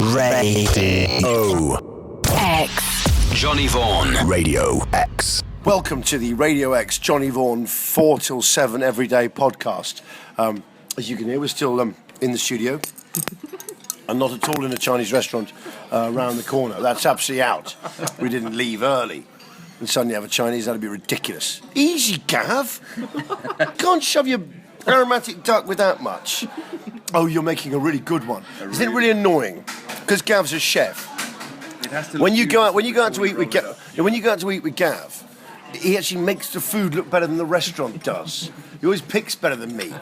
Radio X. Johnny Vaughan. Radio X. Welcome to the Radio X Johnny Vaughan 4 till 7 everyday podcast. As you can hear, we're still in the studio and not at all in a Chinese restaurant around the corner. That's absolutely out. We didn't leave early and suddenly have a Chinese. That'd be ridiculous. Easy, Gav. Can't shove your aromatic duck with that much. Oh, you're making a really good one. Isn't it really annoying? Because Gav's a chef. When you go out to eat with Gav, he actually makes the food look better than the restaurant does. He always picks better than me.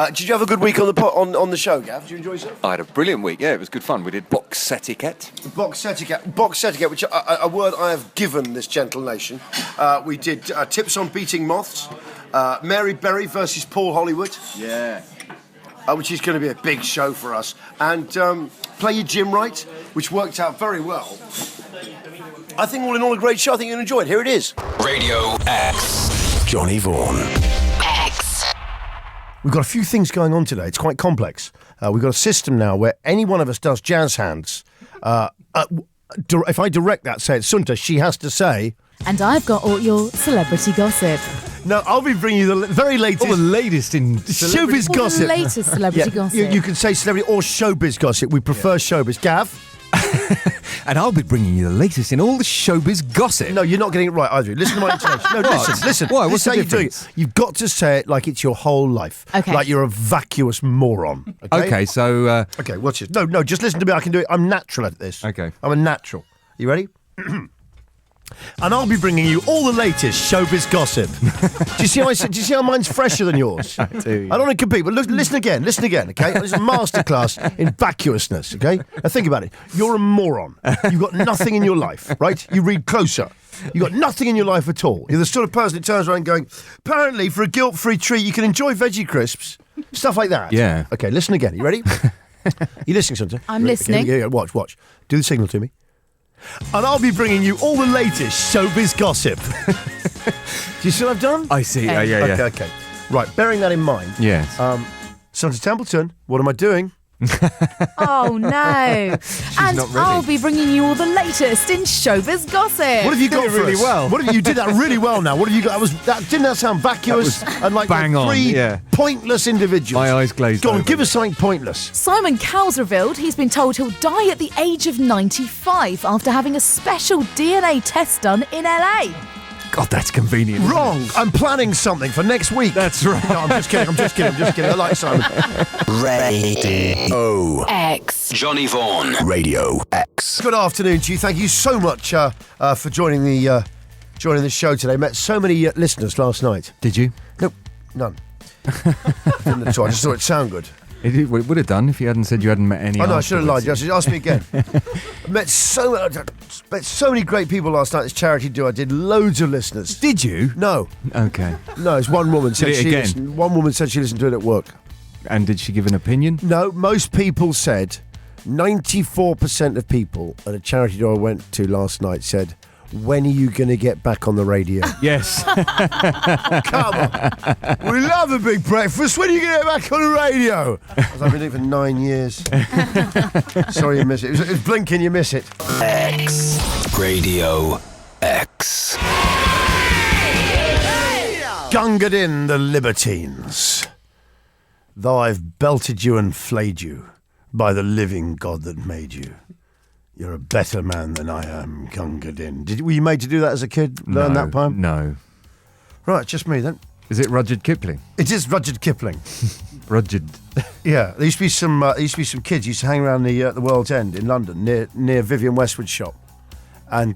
Did you have a good week on the show, Gav? Did you enjoy yourself? I had a brilliant week. Yeah, it was good fun. We did box etiquette. Box etiquette, which a word I have given this gentle nation. We did tips on beating moths. Mary Berry versus Paul Hollywood. Yeah. Which is going to be a big show for us. And Play Your Gym Right, which worked out very well. I think all in all a great show. I think you'll enjoy it. Here it is. Radio X. Johnny Vaughan. X. We've got a few things going on today. It's quite complex. We've got a system now where any one of us does jazz hands. If I direct that, say it's Sunta, she has to say... And I've got all your celebrity gossip. No, I'll be bringing you the very latest... All the latest in showbiz All gossip. the latest celebrity gossip. You can say celebrity or showbiz gossip. We prefer showbiz. Gav? And I'll be bringing you the latest in all the showbiz gossip. No, you're not getting it right either. Listen to my intonation. No, listen. Why? What's This the is how you do difference? it. You've got to say it like it's your whole life. Okay. Like you're a vacuous moron. Okay, so... Okay, watch this. No, just listen to me. I can do it. I'm natural at this. Okay. I'm a natural. You ready? And I'll be bringing you all the latest showbiz gossip. Do you see how mine's fresher than yours? I do. I don't want to compete, but listen again, okay? This is a masterclass in vacuousness, okay? Now think about it. You're a moron. You've got nothing in your life, right? You read closer. You've got nothing in your life at all. You're the sort of person that turns around going, apparently for a guilt-free treat you can enjoy veggie crisps. Stuff like that. Yeah. Okay, listen again. You ready? You listening, Sunta? I'm listening. Okay, watch. Do the signal to me. And I'll be bringing you all the latest showbiz gossip. Do you see what I've done? I see. Okay. Yeah. Okay. Right, bearing that in mind. Yes. Sunta Templeton, what am I doing? Oh, no. And not ready. I'll be bringing you all the latest in showbiz gossip. What have you got Did it for really us? well. What have you did that really well now? What have you got? Didn't that sound vacuous and like bang on, three yeah. pointless individuals? My eyes glazed Go on, over. give us something pointless. Simon Cowell's revealed he's been told he'll die at the age of 95 after having a special DNA test done in LA. God, that's convenient. isn't it? Wrong. I'm planning something for next week. That's right. No, I'm just kidding. I like Simon. Radio X. Johnny Vaughan. Radio X. Good afternoon to you. Thank you so much for joining the show today. Met so many listeners last night. Did you? Nope, none. Didn't at all. I just thought it'd sound good. It would have done if you hadn't said you hadn't met any. Oh no, I should have lied. afterwards. You ask me again. met so many great people last night. This charity do. I did loads of listeners. Did you? No, Okay. it's one woman said Did it she again? listened. One woman said she listened to it at work. And did she give an opinion? No, most people said 94% of people at a charity do I went to last night said, "When are you going to get back on the radio?" Yes. Come on. We love a big breakfast. When are you going to get back on the radio? I've been doing it for 9 years. Sorry you miss it. It was blinking, you miss it. X. Radio X. Gungered in the libertines. Though I've belted you and flayed you by the living God that made you. You're a better man than I am, Gungered in. Were you made to do that as a kid? Learn that poem? No. Right, just me then. Is it Rudyard Kipling? It is Rudyard Kipling. Rudyard. Yeah, there used to be some kids who used to hang around the World's End in London near Vivian Westwood's shop, and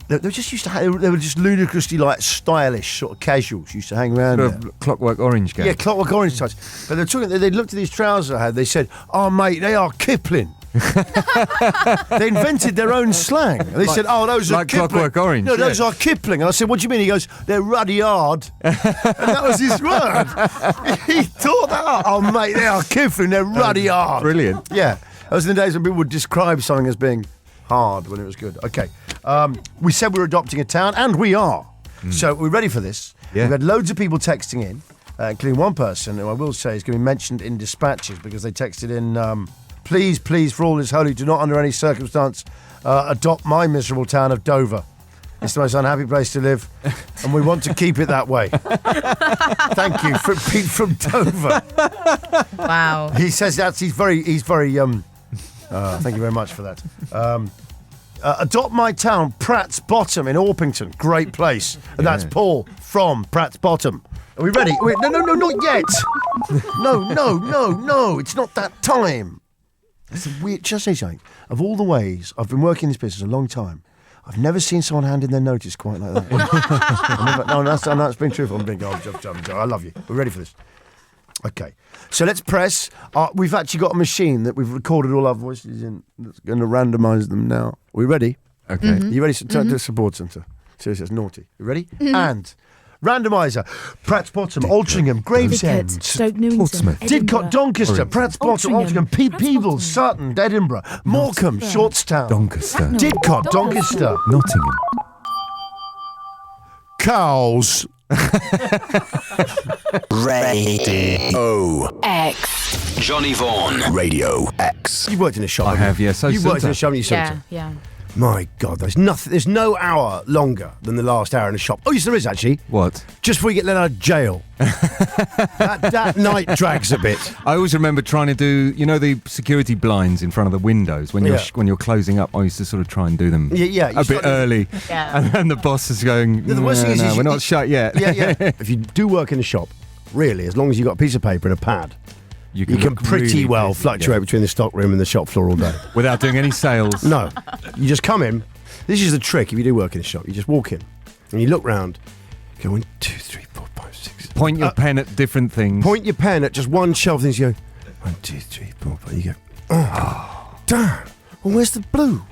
they were just used to they were just ludicrously like stylish sort of casuals used to hang around Sort there. of Clockwork Orange guy. Yeah, Clockwork Orange types. But they looked at these trousers I had. They said, "Oh mate, they are Kipling." They invented their own slang. And they said, "Oh, those are like Kipling." Clockwork Orange, No, those yeah. are Kipling. And I said, "What do you mean?" He goes, "They're ruddy hard." And that was his word. He thought that out. "Oh mate, they are Kipling. They're ruddy hard." Brilliant. Yeah, that was in the days when people would describe something as being hard when it was good. Okay, we said we were adopting a town, and we are. So we're ready for this. Yeah. We've had loads of people texting in, including one person who I will say is going to be mentioned in dispatches because they texted in please, please, for all is holy, do not under any circumstance adopt my miserable town of Dover. It's the most unhappy place to live, and we want to keep it that way. Thank you, Pete from Dover. Wow. He says that he's very. Thank you very much for that. Adopt my town, Pratt's Bottom in Orpington. Great place. And that's Paul from Pratt's Bottom. Are we ready? Wait, no, not yet. No. It's not that time. It's a weird. Just say something. Of all the ways I've been working in this business a long time, I've never seen someone hand in their notice quite like that. That's been truthful. I'm being I love you. We're ready for this. Okay. So let's press. We've actually got a machine that we've recorded all our voices in that's going to randomise them now. Are we ready? Okay. Are you ready to the support centre? Seriously, it's naughty. You ready? And randomiser. Pratt's Bottom, Altrincham, Gravesend, Stoke Newington, Portsmouth, Edinburgh, Didcot, Doncaster, Pratt's Bottom, Altrincham, Altrincham, Peebles, Sutton, Edinburgh, Morecambe, Shortstown, Doncaster, Didcot, Doncaster, Nottingham. Cows. Radio X. Johnny Vaughan. Radio X. You've worked in a shop. I have, yes. You've worked in a shop, haven't you, Yeah, yeah. My God, there's no hour longer than the last hour in a shop. Oh, yes, there is actually. What? Just before you get let out of jail. that night drags a bit. I always remember trying to do, the security blinds in front of the windows when you're closing up. I used to sort of try and do them a bit early. Yeah. And then the boss is going, the worst thing is we're not shut yet. Yeah. If you do work in a shop, really, as long as you've got a piece of paper and a pad, you can look pretty really well busy, fluctuate between the stock room and the shop floor all day. Without doing any sales. No. You just come in. This is the trick if you do work in a shop. You just walk in and you look round, go 1, 2, 3, 4, 5, 6. Point your pen at different things. Point your pen at just one shelf, things you go 1, 2, 3, 4, 5. You go, oh, damn. Well, where's the blue?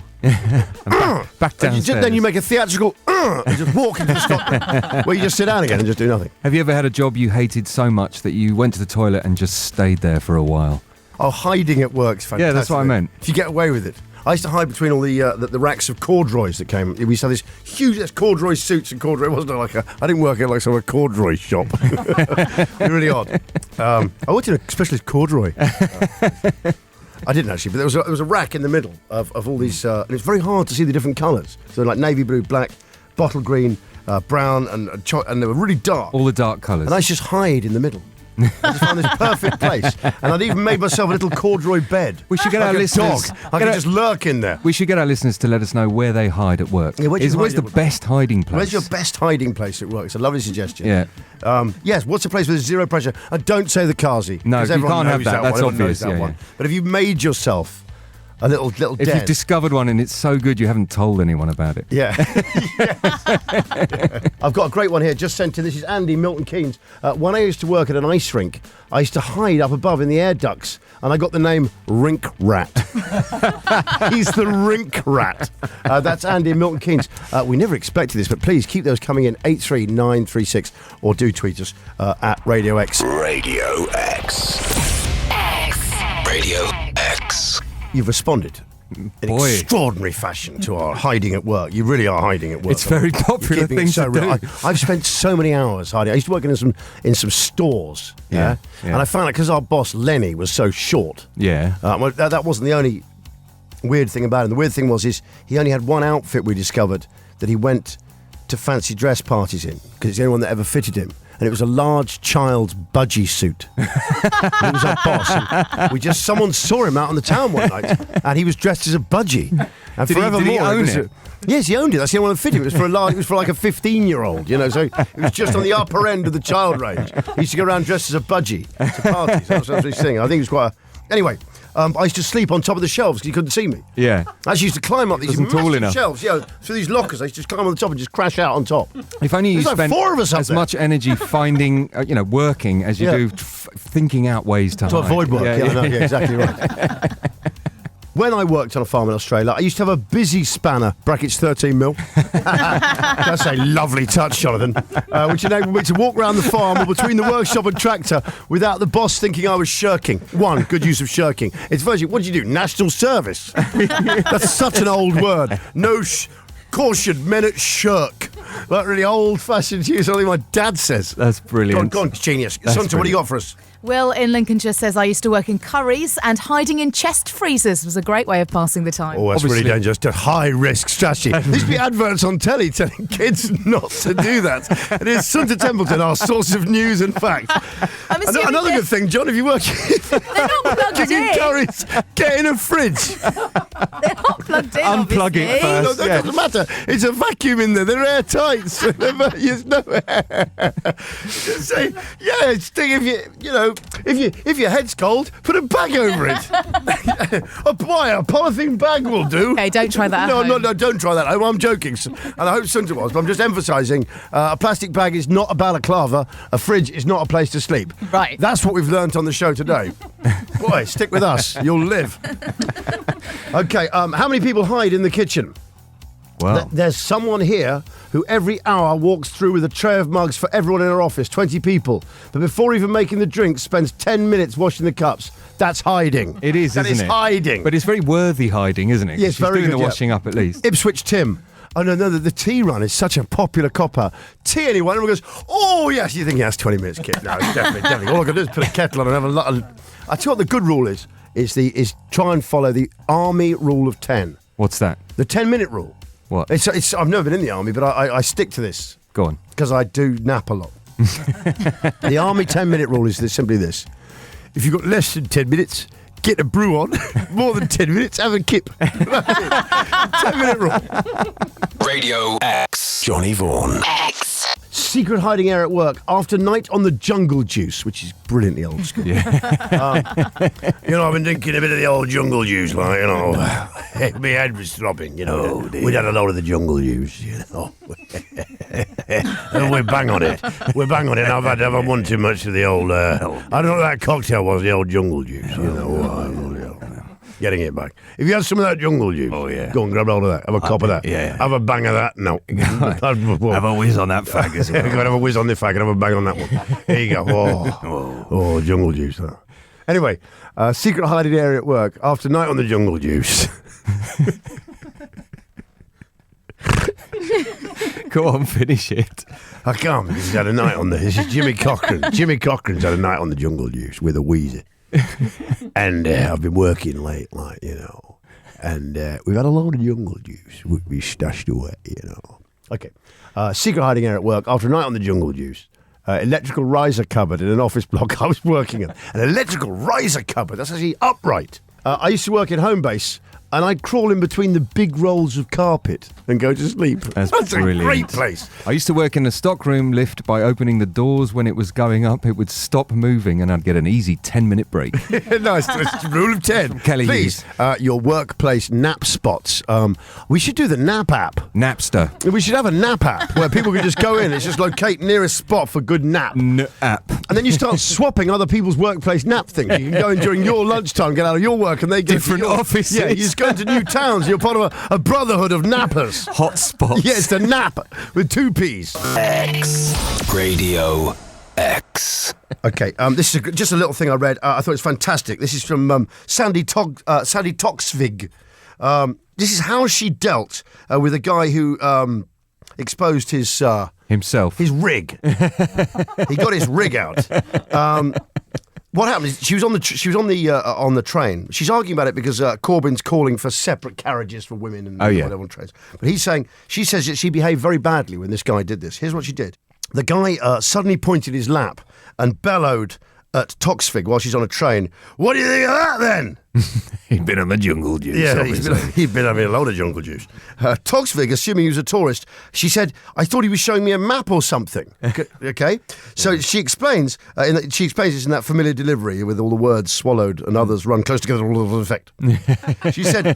Back downstairs. Then you make a theatrical and just walk into the stock room where you just sit down again and just do nothing. Have you ever had a job you hated so much that you went to the toilet and just stayed there for a while? Oh, hiding at work's fantastic. Yeah, that's what I meant. If you get away with it. I used to hide between all the racks of corduroys that came. We used to have this huge corduroy suits and corduroy. It wasn't like I didn't work at like some corduroy shop. Really odd. I worked in a specialist corduroy. I didn't actually, but there was a rack in the middle of all these, and it's very hard to see the different colours. So like navy blue, black, bottle green, brown, and they were really dark. All the dark colours. And I used to just hide in the middle. I just found this perfect place, and I'd even made myself a little corduroy bed. We should get like our a listeners. dog. I could just lurk in there. We should get our listeners to let us know where they hide at work. Yeah, where's the best hiding place? Where's your best hiding place at work? It's a lovely suggestion. Yeah. Yes, what's a place with zero pressure? And don't say the Kazi. No, 'cause you everyone can't have knows that. That's one. Everyone knows obvious. that Yeah, one. yeah. But if you've made yourself a little den. If you've discovered one and it's so good you haven't told anyone about it. Yeah. I've got a great one here, just sent in. This is Andy, Milton Keynes. When I used to work at an ice rink, I used to hide up above in the air ducts, and I got the name Rink Rat. He's the Rink Rat. That's Andy, Milton Keynes. We never expected this, but please keep those coming in, 83936, or do tweet us at Radio X. Radio X. Radio X. You've responded in extraordinary fashion to our hiding at work. You really are hiding at work. It's a very popular thing to do. I've spent so many hours hiding. I used to work in some stores. Yeah. And I found out because our boss Lenny was so short. Yeah. Well, that wasn't the only weird thing about him. The weird thing was he only had one outfit. We discovered that he went to fancy dress parties in because it's the only one that ever fitted him. And it was a large child's budgie suit. He was our boss. Someone saw him out on the town one night, and he was dressed as a budgie. And Did he own it? Yes, he owned it. That's the only one that fit him. It was for like a 15-year-old, So it was just on the upper end of the child range. He used to go around dressed as a budgie to parties. That was his thing. I think it was quite. Anyway. I used to sleep on top of the shelves because he couldn't see me. Yeah. I actually used to climb up these massive shelves, through these lockers. I used to just climb on the top and just crash out on top. If only you There's spent like 4 of us up as there. much energy finding, working as you do thinking out ways to hide. avoid work. Yeah, exactly right. When I worked on a farm in Australia, I used to have a busy spanner, brackets 13 mil. That's a lovely touch, Jonathan. Which enabled me to walk around the farm or between the workshop and tractor without the boss thinking I was shirking. One, good use of shirking. It's virtually, what did you do? National service. That's such an old word. No caution, men at shirk. like really old-fashioned shoes. Only my dad says. That's brilliant. Go on, genius. That's Sonta, what do you brilliant. got for us? Will in Lincolnshire says, I used to work in curries and hiding in chest freezers was a great way of passing the time. Oh, that's really dangerous. A high-risk strategy. There used to be adverts on telly telling kids not to do that. It is Sonta Templeton, our source of news and fact. Another good thing, John, if you work They're not plugged in in. curries, get in a fridge. They're not plugged in, Unplug it obviously. first. No, that doesn't matter. It's a vacuum in there. They're airtight. So there's no air. Just say, yeah, stick if your head's cold, put a bag over it. A polythene bag will do. Okay, don't try that at home. No, don't try that at home. I'm joking. And I hope Sonta was, but I'm just emphasising a plastic bag is not a balaclava. A fridge is not a place to sleep. Right. That's what we've learnt on the show today. Boy, stick with us. You'll live. Okay, how many people hide in the kitchen? Wow. There's someone here who every hour walks through with a tray of mugs for everyone in her office, 20 people. But before even making the drinks, spends 10 minutes washing the cups. That's hiding. It is, that isn't is it? hiding. But it's very worthy hiding, isn't it? Yes, She's very doing good, the yeah. washing up at least. Ipswich Tim. Oh, no, the tea run is such a popular copper. Tea, anyone? Everyone goes, oh, yes. You think, yeah, that's 20 minutes, kid. No, definitely. All I can do is put a kettle on and have a lot of... I tell you what the good rule is try and follow the army rule of 10. What's that? The 10-minute rule. What? It's I've never been in the army, but I stick to this. Go on. Because I do nap a lot. The army 10-minute rule is simply this. If you've got less than 10 minutes, get a brew on. More than 10 minutes, have a kip. 10-minute rule. Radio X. Johnny Vaughan. X. Secret hiding area at work after night on the jungle juice, which is brilliantly old school. Yeah. I've been drinking a bit of the old jungle juice, like, my head was throbbing, We'd had a load of the jungle juice, and we bang on it. I've had one too much of the old, I don't know what that cocktail was, the old jungle juice, Getting it back. If you had some of that jungle juice, go and grab a hold of that. Have a cup of that. Yeah. Have a bang of that. No. Have a whiz on that fag as well. Go and have a whiz on the fag and have a bang on that one. There you go. Oh, jungle juice. That. Anyway, secret hiding area at work after night on the jungle juice. Go on, finish it. I can't because he's had a night on the... This is Jimmy Cochran. Jimmy Cochran's had a night on the jungle juice with a wheezy. And I've been working late, and we've had a load of jungle juice we stashed away, Okay. Secret hiding area at work after a night on the jungle juice. Electrical riser cupboard in an office block I was working in. An electrical riser cupboard. That's actually upright. I used to work in home base, and I'd crawl in between the big rolls of carpet and go to sleep. That's a brilliant. great place. I used to work in a stockroom lift. By opening the doors when it was going up, it would stop moving and I'd get an easy 10-minute break. Nice. It's rule of 10. Kelly Please, your workplace nap spots. We should do the nap app. Napster. We should have a nap app where people can just go in. It's just locate nearest spot for good nap. App. And then you start swapping other people's workplace nap things. You can go in during your lunchtime, get out of your work, and they go Different to your offices. Yeah, you just go into new towns. You're part of a brotherhood of nappers. Hotspots. Yeah, it's the nap with 2 P's. X. Radio X. Okay, this is just a little thing I read. I thought it was fantastic. This is from Sandy Toksvig. This is how she dealt with a guy who exposed his... Himself. His rig. He got his rig out. What happened is she was on the train. She's arguing about it because Corbyn's calling for separate carriages for women and whatever on trains. But she says that she behaved very badly when this guy did this. Here's what she did. The guy suddenly pointed his lap and bellowed at Toksvig while she's on a train. What do you think of that then? He'd been on the jungle juice. Yeah, he'd been having a load of jungle juice. Toksvig, assuming he was a tourist, she said, I thought he was showing me a map or something. Okay? So she explains this in that familiar delivery with all the words swallowed and others run close together with all effect. She said,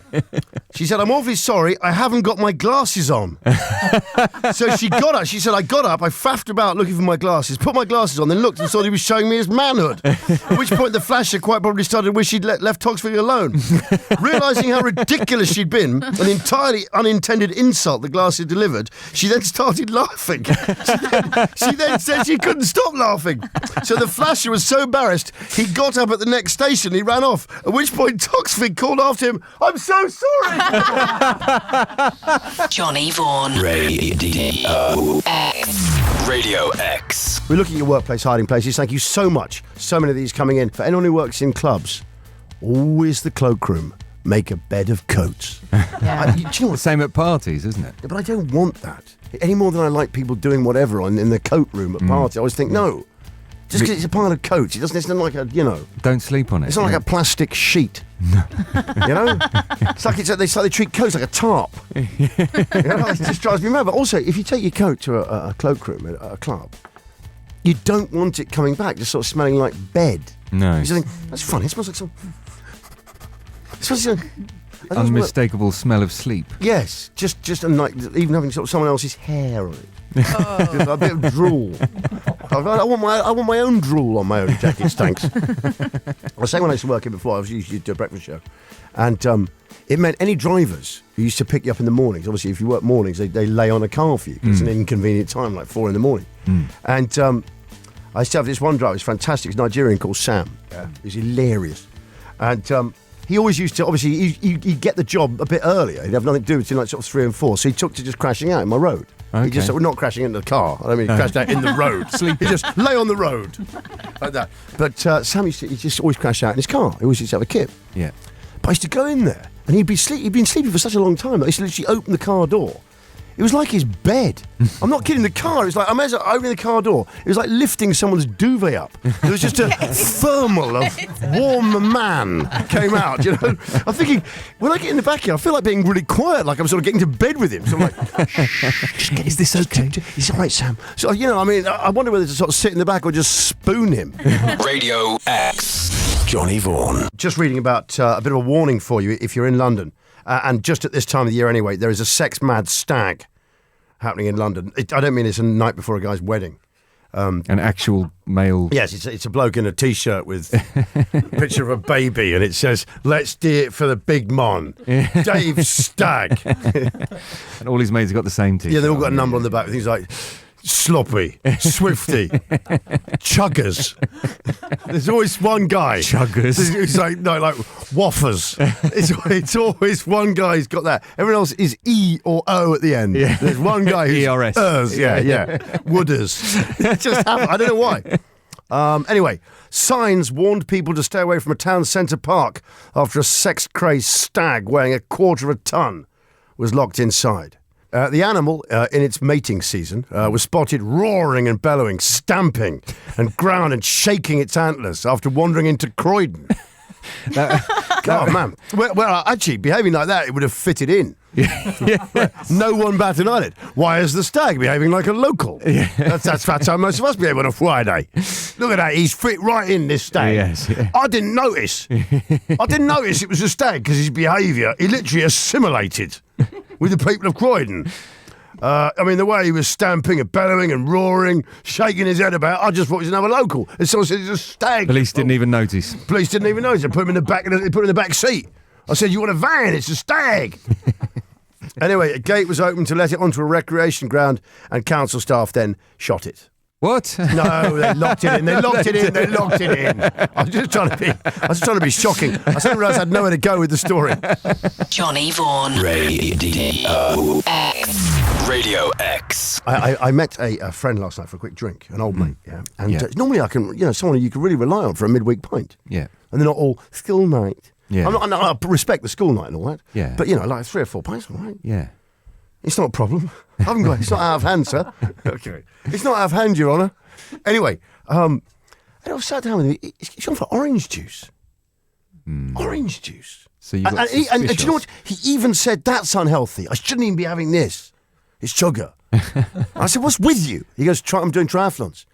I'm awfully sorry, I haven't got my glasses on. So she got up. She said, I got up, I faffed about looking for my glasses, put my glasses on, then looked and saw he was showing me his manhood. At which point the flasher quite probably started to wish she'd left Toksvig laughing alone. Realising how ridiculous she'd been, an entirely unintended insult the glass had delivered, she then started laughing. She then said she couldn't stop laughing. So the flasher was so embarrassed, he got up at the next station, he ran off, at which point Toxfig called after him, "I'm so sorry." Johnny Vaughan. Radio X. Radio X. We're looking at your workplace hiding places. Thank you so much. So many of these coming in. For anyone who works in clubs, always the cloakroom. Make a bed of coats. Do you know what? Same at parties, isn't it? But I don't want that. Any more than I like people doing whatever in the coat room at parties. I always think, no. Just because it's a pile of coats, it doesn't look like a, Don't sleep on it. It's not like a plastic sheet. It's like they treat coats like a tarp. It just drives me mad. But also, if you take your coat to a cloakroom at a club, you don't want it coming back, just sort of smelling like bed. No. You just think, that's funny. It smells like some. It smells like unmistakable smell of sleep. Yes, just and like even having sort of someone else's hair on it. Just a bit of drool. I want my own drool on my own jacket, thanks. I was saying when I used to work here before, I used to do a breakfast show, and it meant any drivers who used to pick you up in the mornings. Obviously, if you work mornings, they lay on a car for you. It's an inconvenient time, like 4 a.m. And I used to have this one driver. He's fantastic. He's Nigerian called Sam. He's hilarious, and he always used to, obviously, he'd get the job a bit earlier. He'd have nothing to do until like sort of 3 and 4. So he took to just crashing out in my road. Okay. He just, not crashing into the car. I mean, he crashed out in the road. He just lay on the road. Like that. But Sam he just always crashed out in his car. He always used to have a kip. Yeah. But I used to go in there, and he'd been sleeping for such a long time that I used to literally open the car door. It was like his bed. I'm not kidding. The car, it was like, I imagine opening the car door, it was like lifting someone's duvet up. There was just a thermal of warm man came out, I'm thinking, when I get in the back here, I feel like being really quiet, like I'm sort of getting to bed with him. So I'm like, shh, is this okay? He's all right, Sam. So, I wonder whether to sort of sit in the back or just spoon him. Radio X. Johnny Vaughan. Just reading about a bit of a warning for you if you're in London. And just at this time of the year anyway, there is a sex-mad stag happening in London. I don't mean it's a night before a guy's wedding. An actual male... Yes, it's a bloke in a T-shirt with a picture of a baby, and it says, "Let's do it for the big mon, Dave Stag." And all his mates have got the same T-shirt. Yeah, they've all got a number on the back with things like Sloppy, Swifty, Chuggers. There's always one guy. Chuggers. It's like Waffers. It's always one guy who's got that. Everyone else is E or O at the end. Yeah. There's one guy who's ERS. Yeah. Wooders. It just happened. I don't know why. Anyway, signs warned people to stay away from a town centre park after a sex-crazed stag weighing a quarter of a tonne was locked inside. The animal, in its mating season, was spotted roaring and bellowing, stamping and growling and shaking its antlers after wandering into Croydon. Oh, man. Well, actually, behaving like that, it would have fitted in. No one bat an eyelid. Why is the stag behaving like a local? Yeah. That's how most of us behave on a Friday. Look at that, he's fit right in, this stag. Yes, yeah. I didn't notice. It was a stag because his behaviour, he literally assimilated with the people of Croydon. The way he was stamping and bellowing and roaring, shaking his head about, I just thought he was another local. And so I said, it's a stag. Police didn't even notice. Police didn't even notice. They put him in the back. They put him in the back seat. I said, "You want a van? It's a stag." Anyway, a gate was opened to let it onto a recreation ground, and council staff then shot it. What? No, they locked it in. They locked it in. I was just trying to be shocking. I suddenly realised I had nowhere to go with the story. Johnny Vaughan. Radio X. Radio X. I met a friend last night for a quick drink, an old mate, yeah. And normally I can, someone you can really rely on for a midweek pint. Yeah. And they're not all school night. Yeah. I respect the school night and all that. Yeah. But, like 3 or 4 pints, all right? Yeah. It's not a problem. It's not out of hand, sir. Okay. It's not out of hand, Your Honour. Anyway, and I was sat down with him. He's gone for orange juice. Orange juice. So you got and do you know what? He even said, "That's unhealthy. I shouldn't even be having this. It's sugar." I said, "What's with you?" He goes, "I'm doing triathlons."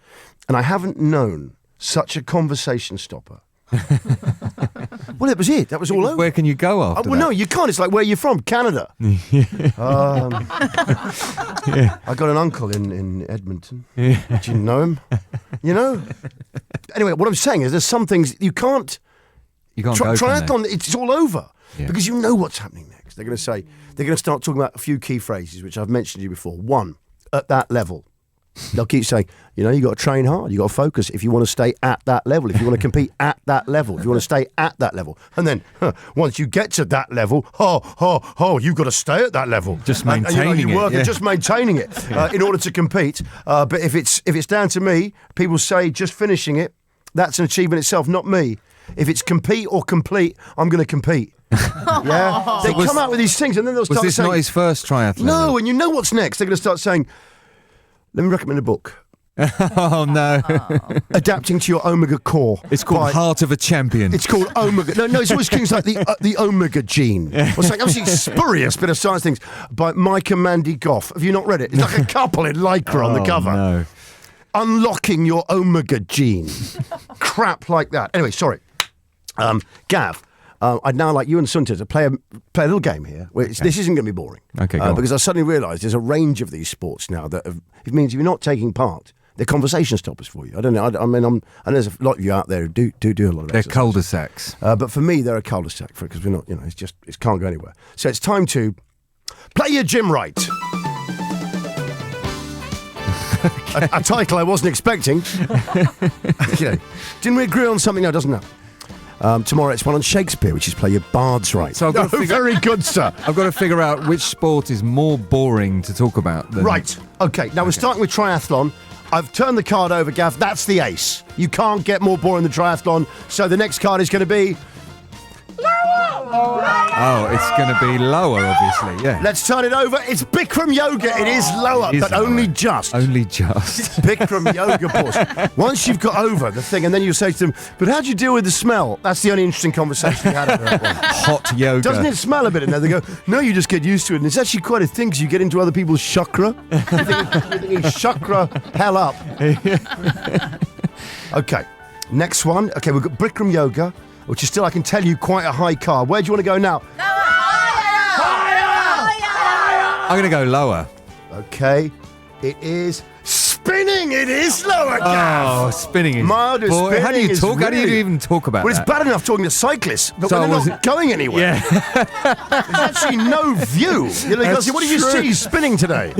And I haven't known such a conversation stopper. Well, it was it. That was all over. Where can you go after that? No, you can't. It's like, where are you from? Canada. I got an uncle in Edmonton. Do you know him? Anyway, what I'm saying is there's some things you can't You can't go from triathlon, it's all over. Yeah. Because you know what's happening next. They're going to start talking about a few key phrases, which I've mentioned to you before. One, at that level. They'll keep saying, you got to train hard, you got to focus if you want to stay at that level, if you want to compete at that level, if you want to stay at that level. And then once you get to that level, you've got to stay at that level. Just maintaining you work it. at just maintaining it in order to compete. But if it's down to me, people say just finishing it, that's an achievement itself, not me. If it's compete or complete, I'm going to compete. Yeah, they come out with these things, and then they'll start saying, was this not his first triathlon? No, and you know what's next? They're going to start saying, let me recommend a book. Oh, no. Adapting to your Omega core. It's called Heart of a Champion. It's called Omega. No, it's always things like the Omega gene. It's like absolutely spurious bit of science things by Mike and Mandy Goff. Have you not read it? It's like a couple in Lycra on the cover. No. Unlocking your Omega gene. Crap like that. Anyway, sorry. Gav, I'd now like you and Sunta to play a little game here. This isn't going to be boring. Okay, go on. Because I suddenly realised there's a range of these sports now that it means if you're not taking part, they're conversation stoppers for you. I don't know. I know there's a lot of you out there who do a lot of They're exercise. cul-de-sacs. But for me, they're a cul-de-sac because we're not, it can't go anywhere. So it's time to play your gym right. a title I wasn't expecting. Didn't we agree on something? No, doesn't know. Tomorrow it's one on Shakespeare, which is play your bards right. So I've got to very good, sir. I've got to figure out which sport is more boring to talk about than... Right. Okay. Now we're starting with triathlon. I've turned the card over, Gav. That's the ace. You can't get more boring than triathlon. So the next card is going to be... Oh, it's going to be lower, obviously, yeah. Let's turn it over. It's Bikram yoga. It is lower, but lower. only just. Only just. Bikram yoga pause. Once you've got over the thing, and then you say to them, but how'd you deal with the smell? That's the only interesting conversation we had over that one. Hot yoga. Doesn't it smell a bit in there? They go, no, you just get used to it. And it's actually quite a thing because you get into other people's chakra. You're thinking chakra hell up. Okay, next one. Okay, we've got Bikram yoga, which is still, I can tell you, quite a high card. Where do you want to go now? I'm going to go lower. Okay, it is spinning. It is lower, Gav. Oh, spinning is... Milder spinning how do you is talk? How do you really- even talk about Well, that? it's bad enough talking to cyclists, but So when they're was not going anywhere. Yeah. There's actually no view. You That's say, what did you true. see spinning today?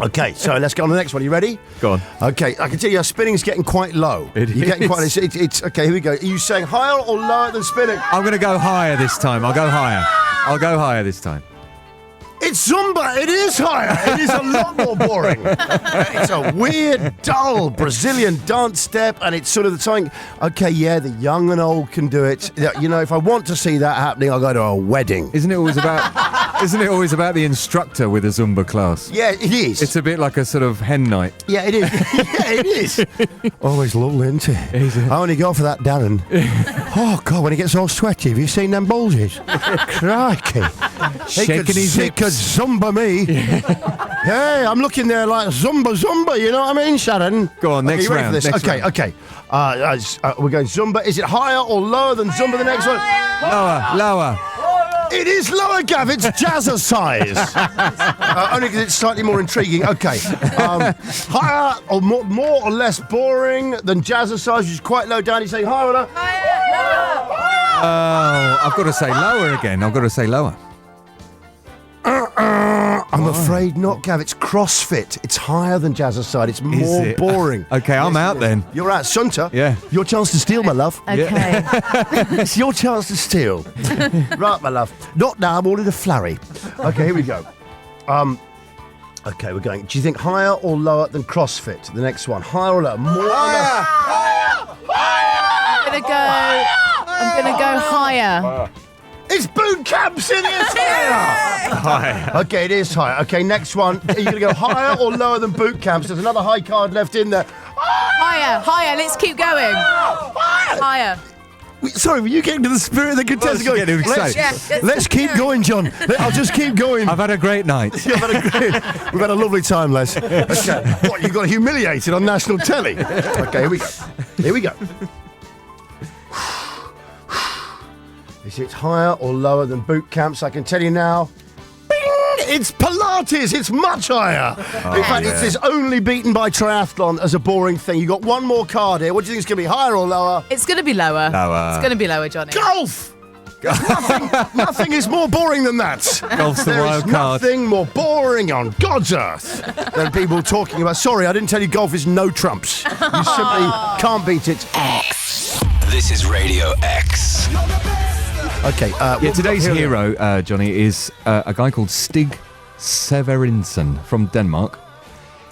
Okay, so let's go on to the next one. You ready? Go on. Okay, I can tell you spinning's getting quite low. It You're getting is. quite. It's okay. Here we go. Are you saying higher or lower than spinning? I'm going to go higher this time. I'll go higher this time. It's Zumba. It is higher. It is a lot more boring. It's a weird, dull Brazilian dance step, and it's sort of the time. Okay, yeah, the young and old can do it. You know, if I want to see that happening, I'll go to a wedding. Isn't it always about the instructor with a Zumba class? Yeah, it is. It's a bit like a sort of hen night. Yeah, it is. Yeah, it is. Always lovely, isn't it? Is it? I only go for that Darren. Oh, God, when he gets all sweaty, have you seen them bulges? Crikey. Shaking his He could Zumba me. Hey, I'm looking there like Zumba, you know what I mean, Sharon? Go on, next you ready round, for this? next Okay, round. okay. We're going Zumba. Is it higher or lower than Zumba, the next one? Lower. It is lower, Gav. It's jazzercise. Only because it's slightly more intriguing. Okay. Higher or more or less boring than jazzercise, which is quite low down. You're saying higher or lower? Oh, I've got to say lower again. I've got to say lower. I'm afraid not, Gav. It's CrossFit. It's higher than jazzercise. It's more it? boring. Okay, I'm out then. You're out, Sunta. Yeah. Your chance to steal, my love. Okay. It's your chance to steal. Right, my love. Not now. I'm all in a flurry. Okay, here we go. Okay, we're going. Do you think higher or lower than CrossFit? The next one. Higher or lower? More or less? I'm gonna go higher. It's boot camp, City. It's higher. Higher. Okay, it is higher. Okay, next one. Are you going to go higher or lower than boot camps? There's another high card left in there. Higher. Let's keep going. Higher. Sorry, were you getting to the spirit of the contestant? Well, getting excited. Let's keep going, John. I'll just keep going. I've had a great night. We've had a lovely time, Les. Okay. What, you got humiliated on national telly? Okay, here we go. Is it higher or lower than boot camps? I can tell you now. Bing! It's Pilates. It's much higher. In fact, it's only beaten by triathlon as a boring thing. You got one more card here. What do you think it's going to be, higher or lower? It's going to be lower. Lower. It's going to be lower, Johnny. Golf. Nothing is more boring than that. Golf's the wild card. Nothing more boring on God's earth than people talking about. Sorry, I didn't tell you golf is no trumps. You simply can't beat it. X. This is Radio X. Okay. Today's hero, Johnny, is a guy called Stig Severinsen from Denmark,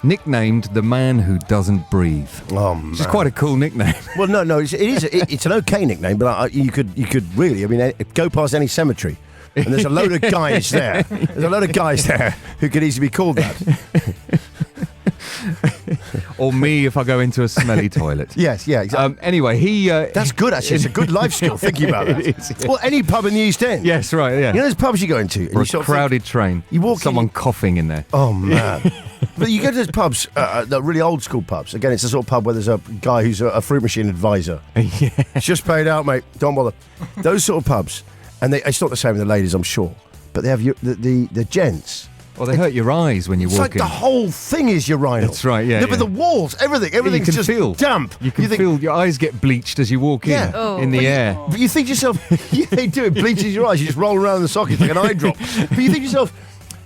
nicknamed the man who doesn't breathe. Oh, man. Which is quite a cool nickname. Well, no, it's an okay nickname, but you could really, I mean, go past any cemetery, and there's a load of guys there. There's a load of guys there who could easily be called that. Or me if I go into a smelly toilet. Yes, yeah, exactly. Anyway, he... That's good, actually. It's a good life skill, thinking about that. It is, yeah. Well, any pub in the East End. Yes, right, yeah. You know those pubs you go into? And Or you a sort of crowded train. You walk in- someone coughing in there. Oh, man. But you go to those pubs, the really old school pubs. Again, it's the sort of pub where there's a guy who's a fruit machine advisor. Yeah. It's just paid out, mate. Don't bother. Those sort of pubs, and it's not the same with the ladies, I'm sure, but they have the gents. Well, they hurt your eyes when you It's walk like in. the whole thing is urinal. That's right, yeah, No, but yeah. the walls, everything's just damp. You can think, feel your eyes get bleached as you walk Yeah. in the air. But you think to yourself, yeah, they do. It bleaches your eyes. You just roll around in the sockets like an eye drop. But you think to yourself,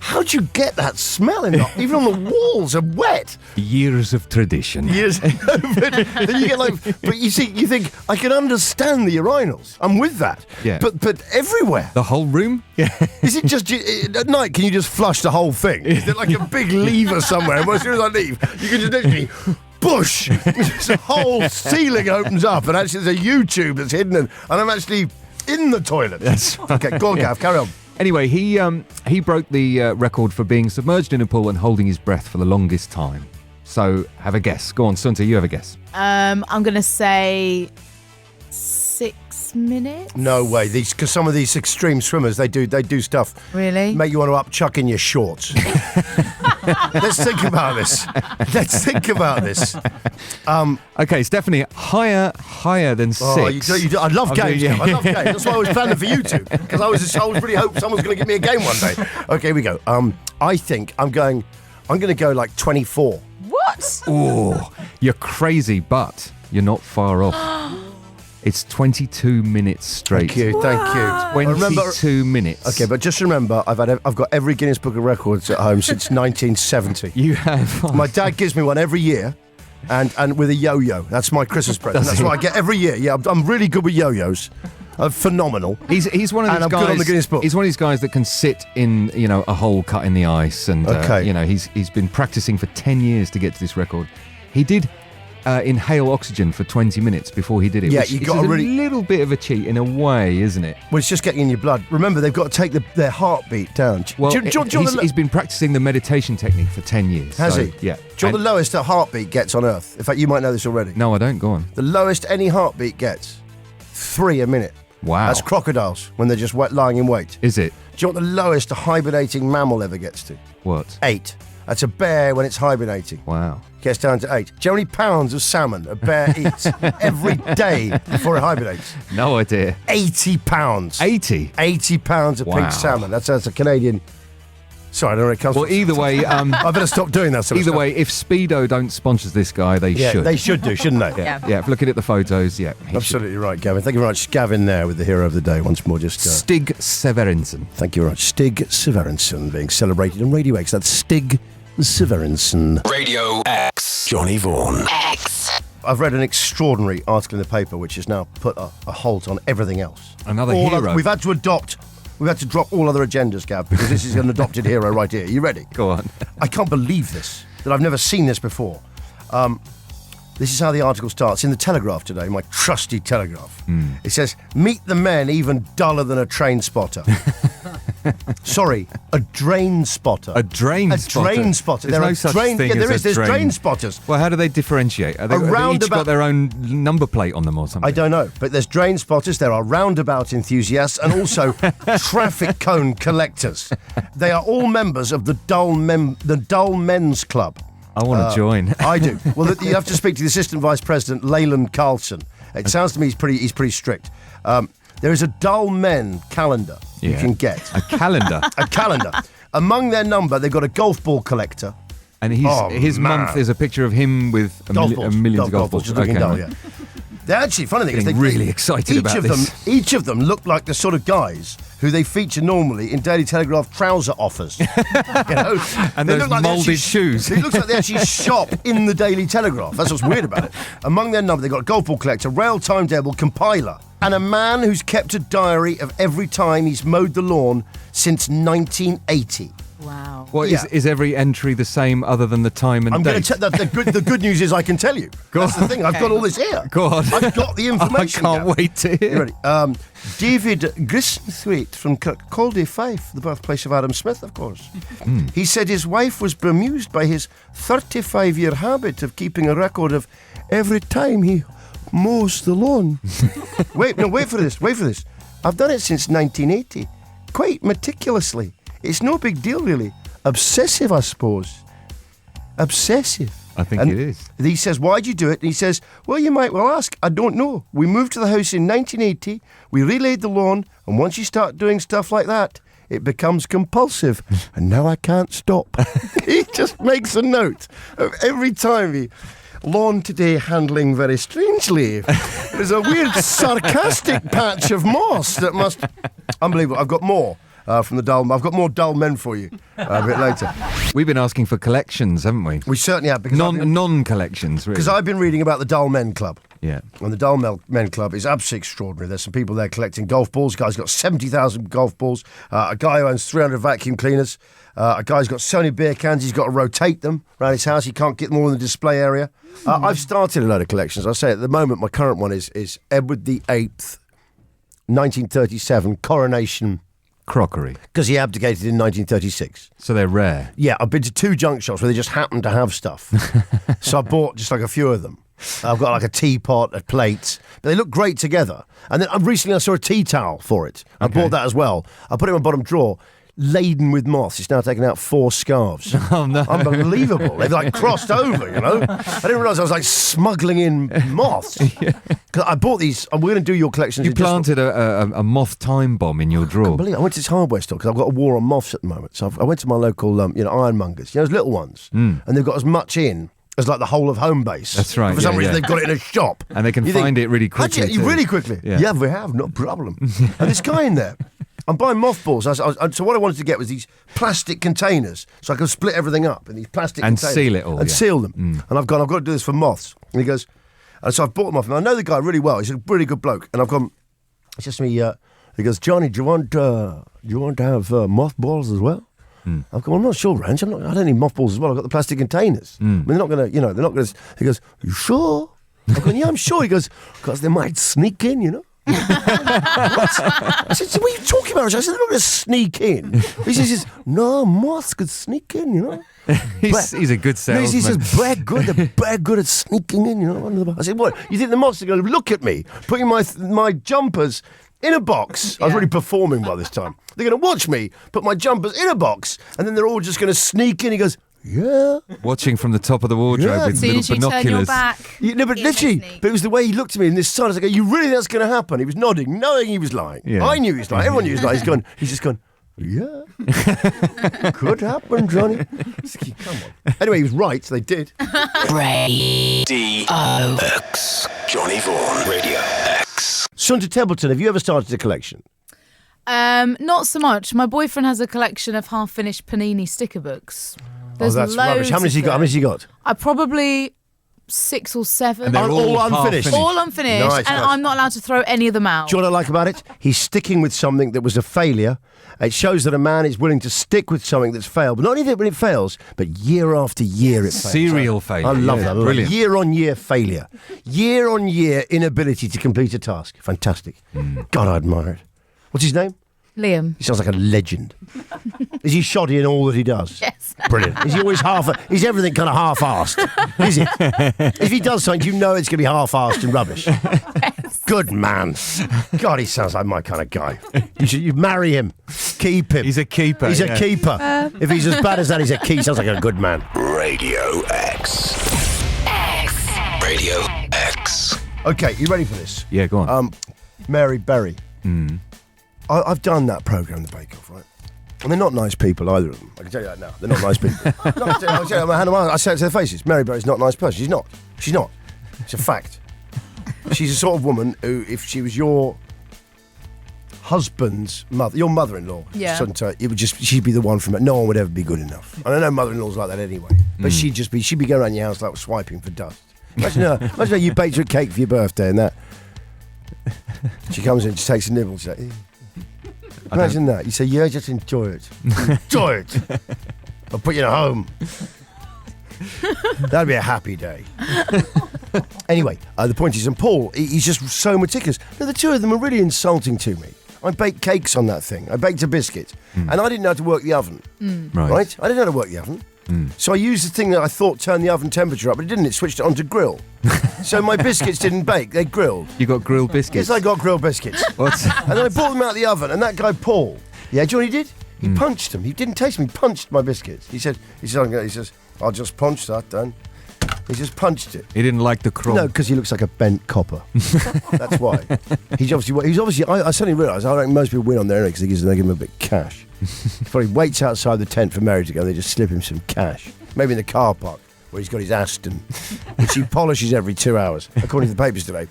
how'd you get that smell in there? Even on the walls are wet. Years of tradition. Yes. But then you get but you think, I can understand the urinals. I'm with that. Yeah. But everywhere. The whole room? Yeah. Is it just at night? Can you just flush the whole thing? Is there like a big lever somewhere? And as soon as I leave, you can just literally push. The whole ceiling opens up, and actually there's a YouTube that's hidden, and I'm actually in the toilet. That's right. Okay, go on, Gav. Carry on. Anyway, he broke the record for being submerged in a pool and holding his breath for the longest time. So have a guess. Go on, Sunta, you have a guess. I'm going to say 6 minutes. No way. Because some of these extreme swimmers, they do stuff. Really? Make you want to upchuck in your shorts. Let's think about this. Okay, it's definitely higher than 6. I love games. yeah. I love games. That's why I was planning for you two. Because I was really hoping someone's going to give me a game one day. Okay, here we go. I think I'm going to go like 24. What? Oh, you're crazy, but you're not far off. It's 22 minutes straight. Thank you. 22 minutes. Okay, but just remember, I've got every Guinness Book of Records at home since 1970. You have. My dad gives me one every year, and with a yo-yo. That's my Christmas present. That's what I get every year. Yeah, I'm really good with yo-yos. Phenomenal. He's one of these And I'm guys. good on the Guinness Book. He's one of these guys that can sit in a hole cut in the ice, and Okay. He's been practicing for 10 years to get to this record. He did inhale oxygen for 20 minutes before he did it. Yeah, which you is got a to really. little bit of a cheat in a way, isn't it? Well, it's just getting in your blood. Remember, they've got to take their heartbeat down. Well, Do you want he's been practicing the meditation technique for 10 years. Has so, he? Yeah. Do you know what the lowest a heartbeat gets on Earth? In fact, you might know this already. No, I don't. Go on. The lowest any heartbeat gets, 3 a minute. Wow. That's crocodiles when they're just lying in wait. Is it? Do you know what the lowest a hibernating mammal ever gets to? What? 8. That's a bear when it's hibernating. Wow. Gets down to 8. Do you know how many pounds of salmon a bear eats every day before it hibernates? No idea. 80 pounds. 80? 80 pounds of Wow. pink salmon. That's a Canadian. Sorry, I don't know where it comes Well, from. either way, I better stop doing that. either way, if Speedo don't sponsor this guy, they yeah, should. they should do, shouldn't they? Yeah. Yeah, looking at the photos, yeah. he should. Absolutely right, Gavin. Thank you very much. Gavin there with the hero of the day once more. Just Stig Severinsen. thank you very much. Stig Severinsen being celebrated on Radio X. That's Stig Severinsen. Radio X. Johnny Vaughan. X. I've read an extraordinary article in the paper which has now put a halt on everything else. Another hero. We've had to drop all other agendas, Gav, because this is an adopted hero right here. You ready? Go on. I can't believe this, that I've never seen this before. This is how the article starts. In the Telegraph today, my trusty Telegraph. It says, meet the men even duller than a train spotter. Sorry, a drain spotter. A drain spotter? A drain spotter. There's no such thing yeah, there as is. a There's drain spotters. Well, how do they differentiate? Have they each got their own number plate on them or something? I don't know, but there's drain spotters, there are roundabout enthusiasts, and also traffic cone collectors. They are all members of the Dull Men's Club. I want to join. I do. Well, you have to speak to the Assistant Vice President, Leyland Carlson. It sounds to me he's pretty strict. There is a dull men calendar you can get. A calendar. A calendar. Among their number, they've got a golf ball collector. And his month is a picture of him with a million golf balls. Just looking dull, yeah. They're actually, funny thing is, Getting really excited about this. Each of them look like the sort of guys who they feature normally in Daily Telegraph trouser offers. You know? And They those look like they moulded actually- shoes. It looks like they actually shop in the Daily Telegraph. That's what's weird about it. Among their number, they've got a golf ball collector, rail timetable compiler, and a man who's kept a diary of every time he's mowed the lawn since 1980. Wow. Well, Yeah. is every entry the same other than the time and I'm going date? to tell the good news is I can tell you. That's the thing. I've got all this here. Go on. I've got the information. I can't wait to hear. You ready? David Gristhwaite from Kirkcaldy, Fife, the birthplace of Adam Smith, of course. He said his wife was bemused by his 35-year habit of keeping a record of every time he mows the lawn. Wait for this. I've done it since 1980, quite meticulously. It's no big deal, really. Obsessive, I suppose. Obsessive. I think And it is. he says, why'd you do it? And he says, well, you might well ask. I don't know. We moved to the house in 1980. We relaid the lawn. And once you start doing stuff like that, it becomes compulsive. And now I can't stop. He just makes a note of every time he... Lawn today handling very strangely. There's a weird sarcastic patch of moss that must... Unbelievable. I've got more. From the dull. I've got more dull men for you a bit later. We've been asking for collections, haven't we? We certainly have, because Non-collections, really. because I've been reading about the Dull Men Club. Yeah. And the Dull Men Club is absolutely extraordinary. There's some people there collecting golf balls. A guy's got 70,000 golf balls. A guy who owns 300 vacuum cleaners. A guy's got so many beer cans, he's got to rotate them around his house. He can't get them all in the display area. I've started a load of collections. I say at the moment, my current one is Edward VIII, 1937 coronation. Crockery. Because he abdicated in 1936. So they're rare. Yeah, I've been to 2 junk shops where they just happen to have stuff. So I bought just like a few of them. I've got like a teapot, a plate, but they look great together. And then recently I saw a tea towel for it. I bought that as well. I put it in my bottom drawer, laden with moths. It's now taken out 4 scarves. Oh, no. Unbelievable. They've like crossed over, you know. I didn't realise I was like smuggling in moths. Cause I bought these. We're going to do your collections. You planted a moth time bomb in your drawer. I went to this hardware store because I've got a war on moths at the moment. So I went to my local, ironmongers, those little ones, and they've got as much in as like the whole of home base. That's right. For some reason, they've got it in a shop, And they can find it really quickly. Actually, too. really quickly. Yeah. We have, no problem. And this guy in there, I'm buying mothballs. So what I wanted to get was these plastic containers, so I could split everything up in these plastic And containers seal it all, and yeah. seal them. And I've gone, I've got to do this for moths. And he goes, and so I've bought them off him. I know the guy really well. He's a really good bloke. And I've gone, it's just me. He goes, Johnny, do you want to have mothballs as well? I've gone, I'm not sure, Ranch. I don't need mothballs as well. I've got the plastic containers. I mean, they're not going to, they're not going to. He goes, you sure? I've gone, yeah, I'm sure. He goes, because they might sneak in, What? I said, so what are you talking about? I said, they're not going to sneak in. He says, no, moths could sneak in, He's a good salesman. He says, they're good at sneaking in, I said, what? You think the moths are going to look at me, putting my jumpers in a box? I was really performing by this time. They're going to watch me put my jumpers in a box, and then they're all just going to sneak in. He goes, yeah. Watching from the top of the wardrobe Yeah. with As soon little as you turn your binoculars. back. No, but he's literally, gonna sneak. but it was the way he looked at me in this side. I was like, you really think that's going to happen? He was nodding, knowing he was lying. Yeah. I knew he was lying. Everyone knew he was lying. He's just gone, yeah. Could happen, Johnny. Come on. Anyway, he was right. They did. Radio X. Johnny Vaughan. Radio X. Son to Templeton, have you ever started a collection? Not so much. My boyfriend has a collection of half-finished Panini sticker books. There's that's loads rubbish. How many of has he got? How them. many has he got? I probably 6 or 7. And they're all half unfinished. finished. All unfinished, Nice, and nice. I'm not allowed to throw any of them out. Do you know what I like about it? He's sticking with something that was a failure. It shows that a man is willing to stick with something that's failed. But not only that when it fails, but year after year it fails. Serial failure. I love Yeah, that. brilliant. Year-on-year failure. Year-on-year inability to complete a task. Fantastic. God, I admire it. What's his name? Liam. He sounds like a legend. Is he shoddy in all that he does? Yes. Brilliant. Is he always is everything kind of half-assed? Is it? If he does something, you know it's going to be half-assed and rubbish. Yes. Good man. God, he sounds like my kind of guy. You marry him. Keep him. He's a keeper. He's yeah. a keeper. If he's as bad as that, he's a keeper. He sounds like a good man. Radio X. Radio X. Okay, you ready for this? Yeah, go on. Mary Berry. I've done that programme, The Bake Off, right? And they're not nice people, either of them. I can tell you that now. They're not nice people. I say it to their faces. Mary Berry's not a nice person. She's not. She's not. It's a fact. She's the sort of woman who, if she was your husband's mother, your mother-in-law, she'd be the one from it. No one would ever be good enough. And I know mother-in-laws like that anyway. But she'd be going around your house like swiping for dust. Imagine her, you baked her a cake for your birthday and that. She comes in, she takes a nibble, she's like, imagine that. You say, yeah, just enjoy it. Enjoy it. I'll put you in a home. That'd be a happy day. Anyway, the point is, and Paul, he's just so meticulous. No, the two of them are really insulting to me. I baked cakes on that thing. I baked a biscuit. And I didn't know how to work the oven. Right? I didn't know how to work the oven. So I used the thing that I thought turned the oven temperature up, but it didn't. It switched it on to grill. So my biscuits didn't bake. They grilled. You got grilled biscuits? Yes, I got grilled biscuits. What? And then I brought them out of the oven, and that guy, Paul, do you know what he did? He punched them. He didn't taste them. He punched my biscuits. He says, I'll just punch that then. He just punched it. He didn't like the crumb. No, because he looks like a bent copper. That's why. He's obviously. I suddenly realised. I reckon most people win on their earnings because they give him a bit of cash. But he waits outside the tent for Mary to go. And they just slip him some cash. Maybe in the car park where he's got his Aston, which he polishes every 2 hours, according to the papers today.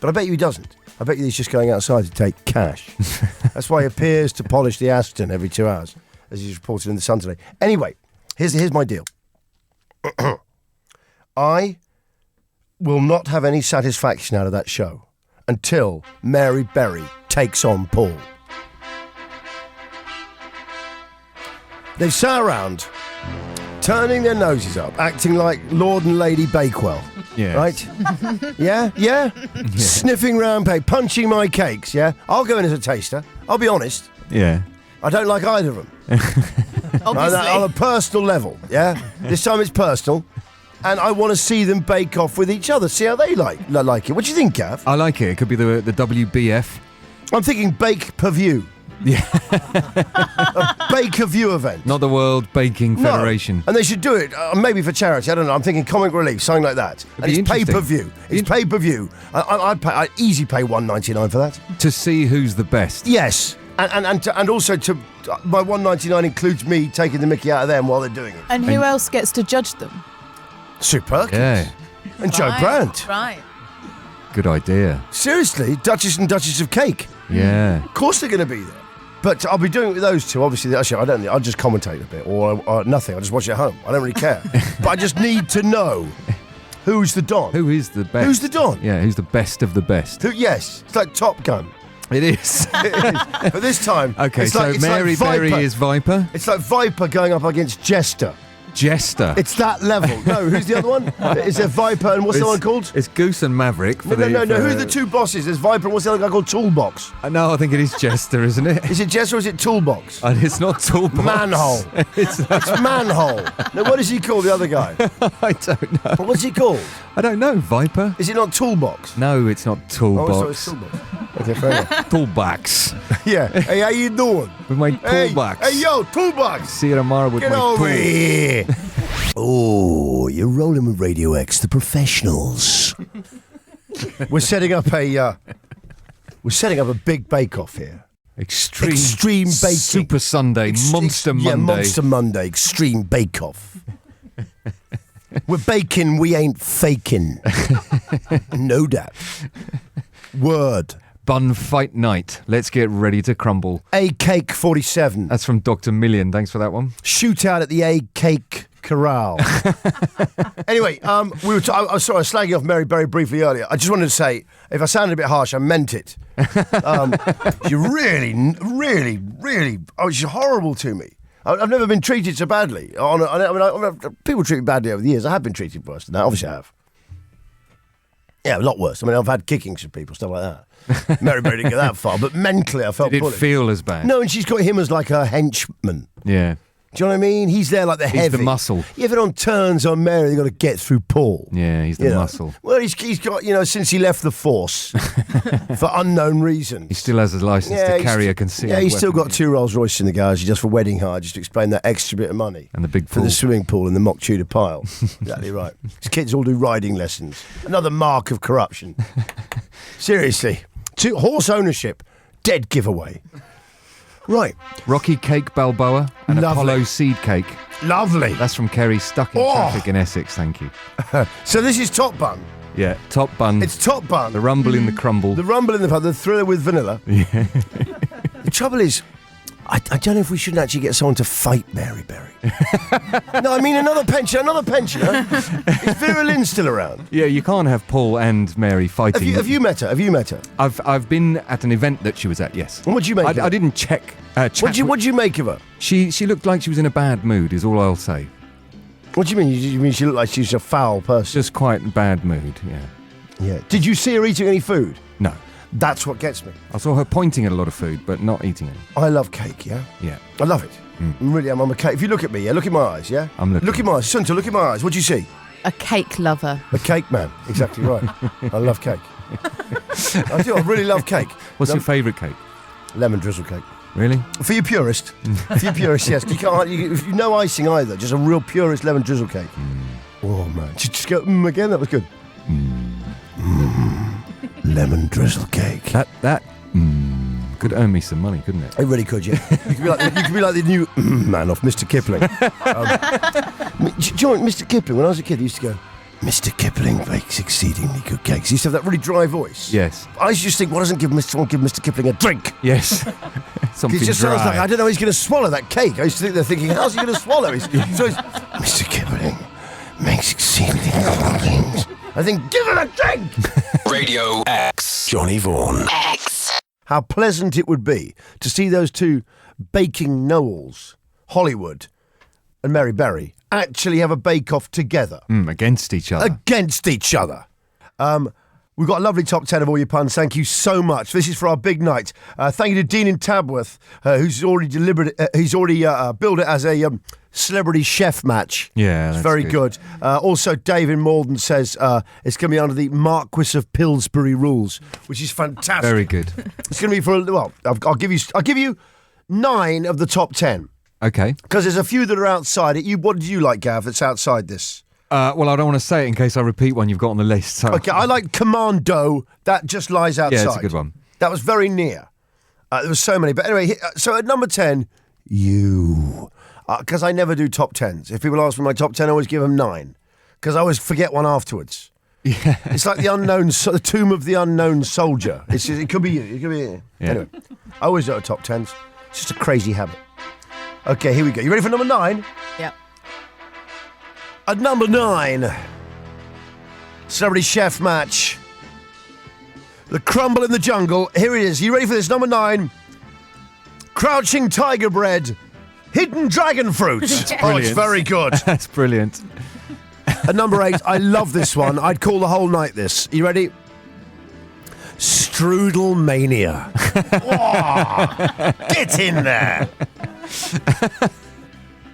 But I bet you he doesn't. I bet you he's just going outside to take cash. That's why he appears to polish the Aston every 2 hours, as he's reported in the Sun today. Anyway, here's my deal. I will not have any satisfaction out of that show until Mary Berry takes on Paul. They've sat around, turning their noses up, acting like Lord and Lady Bakewell. Yeah. Right? Yeah? Sniffing round, punching my cakes, yeah? I'll go in as a taster. I'll be honest. Yeah. I don't like either of them. Obviously. On a personal level, yeah? This time it's personal. And I want to see them bake off with each other, see how they like it. What do you think, Gav? I like it. It could be the WBF. I'm thinking bake per view. Yeah. A bake-a-view event. Not the World Baking Federation. No. And they should do it, maybe for charity. I don't know. I'm thinking comic relief, something like that. And it's pay-per-view. It's pay-per-view. I'd easy pay $1.99 for that. To see who's the best. Yes. And also my $1.99 includes me taking the mickey out of them while they're doing it. And who else gets to judge them? Sue Perkins. Yeah. And Joe Brandt. Right. Good idea. Seriously, Duchess and Duchess of Cake. Yeah. Of course they're going to be there. But I'll be doing it with those two. Obviously, actually, I don't. I'll just commentate a bit or nothing. I'll just watch it at home. I don't really care. But I just need to know who's the Don. Who is the best? Who's the Don? Yeah, who's the best of the best? Yes, it's like Top Gun. It is. It is. But this time, Okay, it's so like, Mary Berry is Viper. It's like Viper going up against Jester. Jester. It's that level. No, who's the other one? Is there Viper and what's the one called? It's Goose and Maverick. No. Who are the two bosses? There's Viper and what's the other guy called? Toolbox. No, I think it is Jester, isn't it? Is it Jester or is it Toolbox? And it's not Toolbox. Manhole. It's Manhole. No, what is he called, the other guy? I don't know. What's he called? I don't know. Viper? Is it not Toolbox? No, it's not Toolbox. Oh, it's Toolbox. Okay, fair enough. Toolbox. Yeah. Hey, how you doing? With my toolbox. Hey, yo, Toolbox. See you tomorrow with Get my over tool. here. Oh, you're rolling with Radio X, the professionals. We're setting up a big bake-off here. Extreme baking. Super Sunday. Monster Monday. Yeah, Monster Monday. Extreme bake-off. We're baking, we ain't faking. No doubt. Word. Bun fight night. Let's get ready to crumble. A Cake 47. That's from Dr. Million. Thanks for that one. Shootout at the A Cake Corral. Anyway, I'm sorry, I was slagging off Mary very briefly earlier. I just wanted to say, if I sounded a bit harsh, I meant it. She's really, she's horrible to me. I've never been treated so badly. People treat me badly over the years. I have been treated worse than that. Obviously, I have. Yeah, a lot worse. I mean, I've had kickings from people, stuff like that. Mary didn't go that far, but mentally I felt Did it bullied. feel as bad? No, and she's got him as like her henchman. Yeah. Do you know what I mean? He's there like the heavy. He's the muscle. Yeah, if it on turns on Mary, they've got to get through Paul. Yeah, he's the muscle. Well, he's got, since he left the force, for unknown reasons. He still has a license to carry a concealed weapon. Yeah, he's still got 2 Rolls Royces in the garage just for wedding hire, just to explain that extra bit of money. And the big for pool. the swimming pool and the mock Tudor pile. Exactly right. His kids all do riding lessons. Another mark of corruption. Seriously. Horse ownership. dead giveaway. Right. Rocky Cake Balboa and Lovely. Apollo Seed Cake. Lovely. That's from Kerry, stuck in traffic in Essex, thank you. So this is Top Bun. Yeah, top bun. It's Top Bun. The rumble in the crumble. The rumble in the pub, the thriller with vanilla. Yeah. The trouble is, I don't know if we shouldn't actually get someone to fight Mary Berry. No, I mean another pensioner. Is Vera Lynn still around? Yeah, you can't have Paul and Mary fighting. Have you met her? I've been at an event that she was at, yes. And what did you make of her? I didn't check. What did you make of her? She looked like she was in a bad mood, is all I'll say. What do you mean? You mean she looked like she's a foul person? Just quite in bad mood, yeah. Yeah. Did you see her eating any food? No. That's what gets me. I saw her pointing at a lot of food, but not eating it. I love cake, yeah? Yeah. I love it. Really, I'm a cake. If you look at me, yeah, look in my eyes, yeah? I'm looking. Look in my eyes. Sunta, look in my eyes. What do you see? A cake lover. A cake man. Exactly right. I love cake. I do. I really love cake. What's your favourite cake? Lemon drizzle cake. Really? For you purist. yes. You can't. No icing either. Just a real purist lemon drizzle cake. Oh man. Just go again. That was good. Lemon drizzle cake. That could earn me some money, couldn't it? It really could, yeah. You could be like the new man off Mr. Kipling. Do you know Mr. Kipling? When I was a kid, he used to go, Mr. Kipling bakes exceedingly good cakes. He used to have that really dry voice. Yes. I used to just think, why doesn't someone give Mr. Kipling a drink? Yes. Something He just dry. sounds like, I don't know, he's going to swallow that cake. I used to think they're thinking, how's he going to swallow it? So Mr. Kipling makes exceedingly good things. I think, give him a drink! Radio X. Johnny Vaughan. X. How pleasant it would be to see those two baking Knowles, Hollywood and Mary Berry, actually have a bake-off together. Against each other. Against each other. We've got a lovely top 10 of all your puns. Thank you so much. This is for our big night. Thank you to Dean in Tabworth, who's already billed it as a celebrity chef match. Yeah, it's that's very good. Also, Dave in Malden says it's going to be under the Marquis of Pillsbury rules, which is fantastic. Very good. It's going to be for I'll give you 9 of the top 10. Okay. Because there's a few that are outside it. What do you like, Gav? That's outside this. Well, I don't want to say it in case I repeat one you've got on the list. So. Okay, I like Commando. That just lies outside. Yeah, it's a good one. That was very near. There was so many. But anyway, so at number 10, you. Because I never do top 10s. If people ask me my top 10, I always give them 9. Because I always forget one afterwards. Yeah. It's like the tomb of the unknown soldier. It could be you. It could be you. Yeah. Anyway, I always do top 10s. It's just a crazy habit. Okay, here we go. You ready for number 9? Yep. At number 9, celebrity chef match. The crumble in the jungle. Here it is. You ready for this? Number 9, crouching tiger bread, hidden dragon fruit. Oh, it's very good. That's brilliant. At number 8, I love this one. I'd call the whole night this. You ready? Strudel mania. Get in there.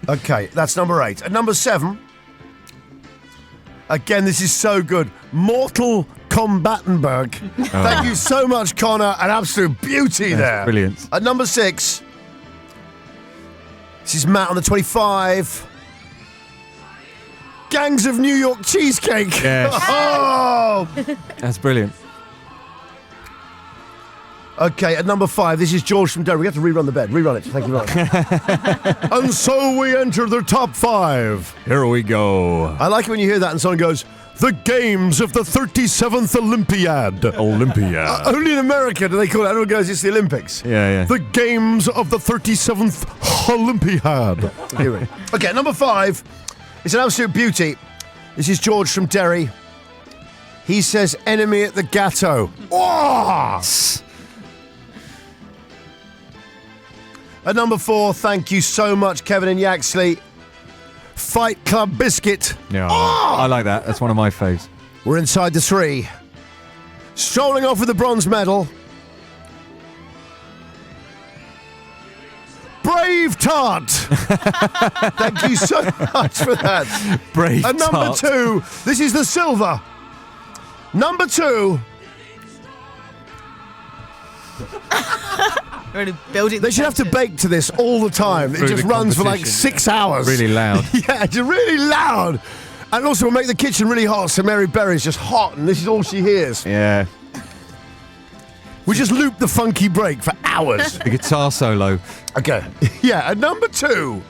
Okay, that's number 8. At number 7, again, this is so good. Mortal Combatenberg. Thank you so much, Connor. An absolute beauty there. Brilliant. At number 6, this is Matt on the 25. Gangs of New York Cheesecake. Yes. Oh! That's brilliant. Okay, at number 5, this is George from Derry. We have to rerun the bed. Rerun it. Thank you very much. And so we enter the top 5. Here we go. I like it when you hear that and someone goes, the games of the 37th Olympiad. Olympia. Only in America do they call it. Everyone goes, it's the Olympics. Yeah. The games of the 37th Olympiad. Okay, number 5. It's an absolute beauty. This is George from Derry. He says, enemy at the Gatto. Oh! At number 4, thank you so much, Kevin and Yaxley. Fight Club Biscuit. Yeah, I like that. That's one of my faves. We're inside the 3. Strolling off with the bronze medal. Brave Tart. Thank you so much for that. Brave And number Tart. 2, this is the silver. Number 2. Really building. They should have to bake to this all the time. It Through just the runs for like competition, 6 hours. Really loud. Yeah, it's really loud. And also will make the kitchen really hot, so Mary Berry's just hot, and this is all she hears. Yeah. We just loop the funky break for hours. The guitar solo. Okay. Yeah, and number 2.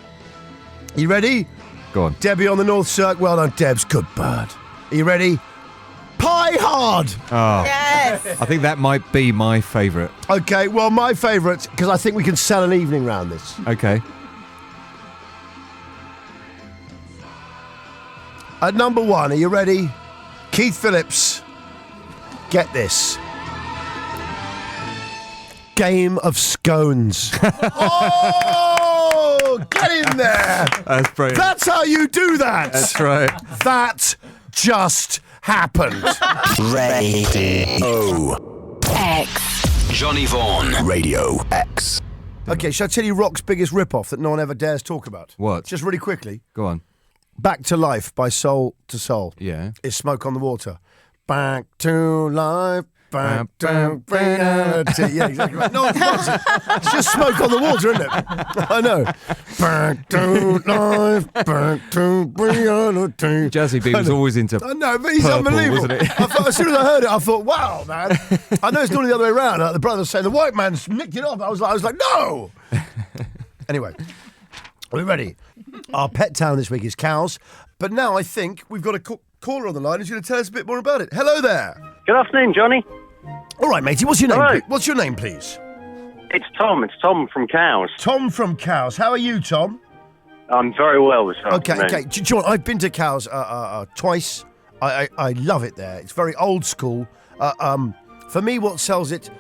You ready? Go on. Debbie on the North Cirque. Well done, Debs. Good bird. Are you ready? Pie Hard. Oh. Yes. I think that might be my favourite. Okay, well, my favourite, because I think we can sell an evening round this. Okay. At number 1, are you ready? Keith Phillips. Get this. Game of Scones. Oh, get in there. That's brilliant. That's how you do that. That's right. That just happened. Radio X. Johnny Vaughan. Radio X. Okay, shall I tell you Rock's biggest rip-off that no one ever dares talk about? What? Just really quickly. Go on. Back to Life by Soul to Soul. Yeah. Is Smoke on the Water. Back to life. Back to reality. Yeah, exactly right. No, it's just Smoke on the Water, isn't it? I know. Back to life. Back to reality. Jazzy B was always into I know, but he's purple, unbelievable. wasn't it? I thought, as soon as I heard it, I thought, wow, man. I know it's normally the other way around. Like the brother saying the white man's nicked it off. I was like, no. Anyway, are we ready? Our pet town this week is cows, but now I think we've got a caller on the line who's going to tell us a bit more about it. Hello there. Good afternoon, Johnny. All right, matey. What's your name? Hello. What's your name, please? It's Tom. It's Tom from Cows. Tom from Cows. How are you, Tom? I'm very well this afternoon. Okay. Do you know what? I've been to Cows twice. I love it there. It's very old school. For me, what sells it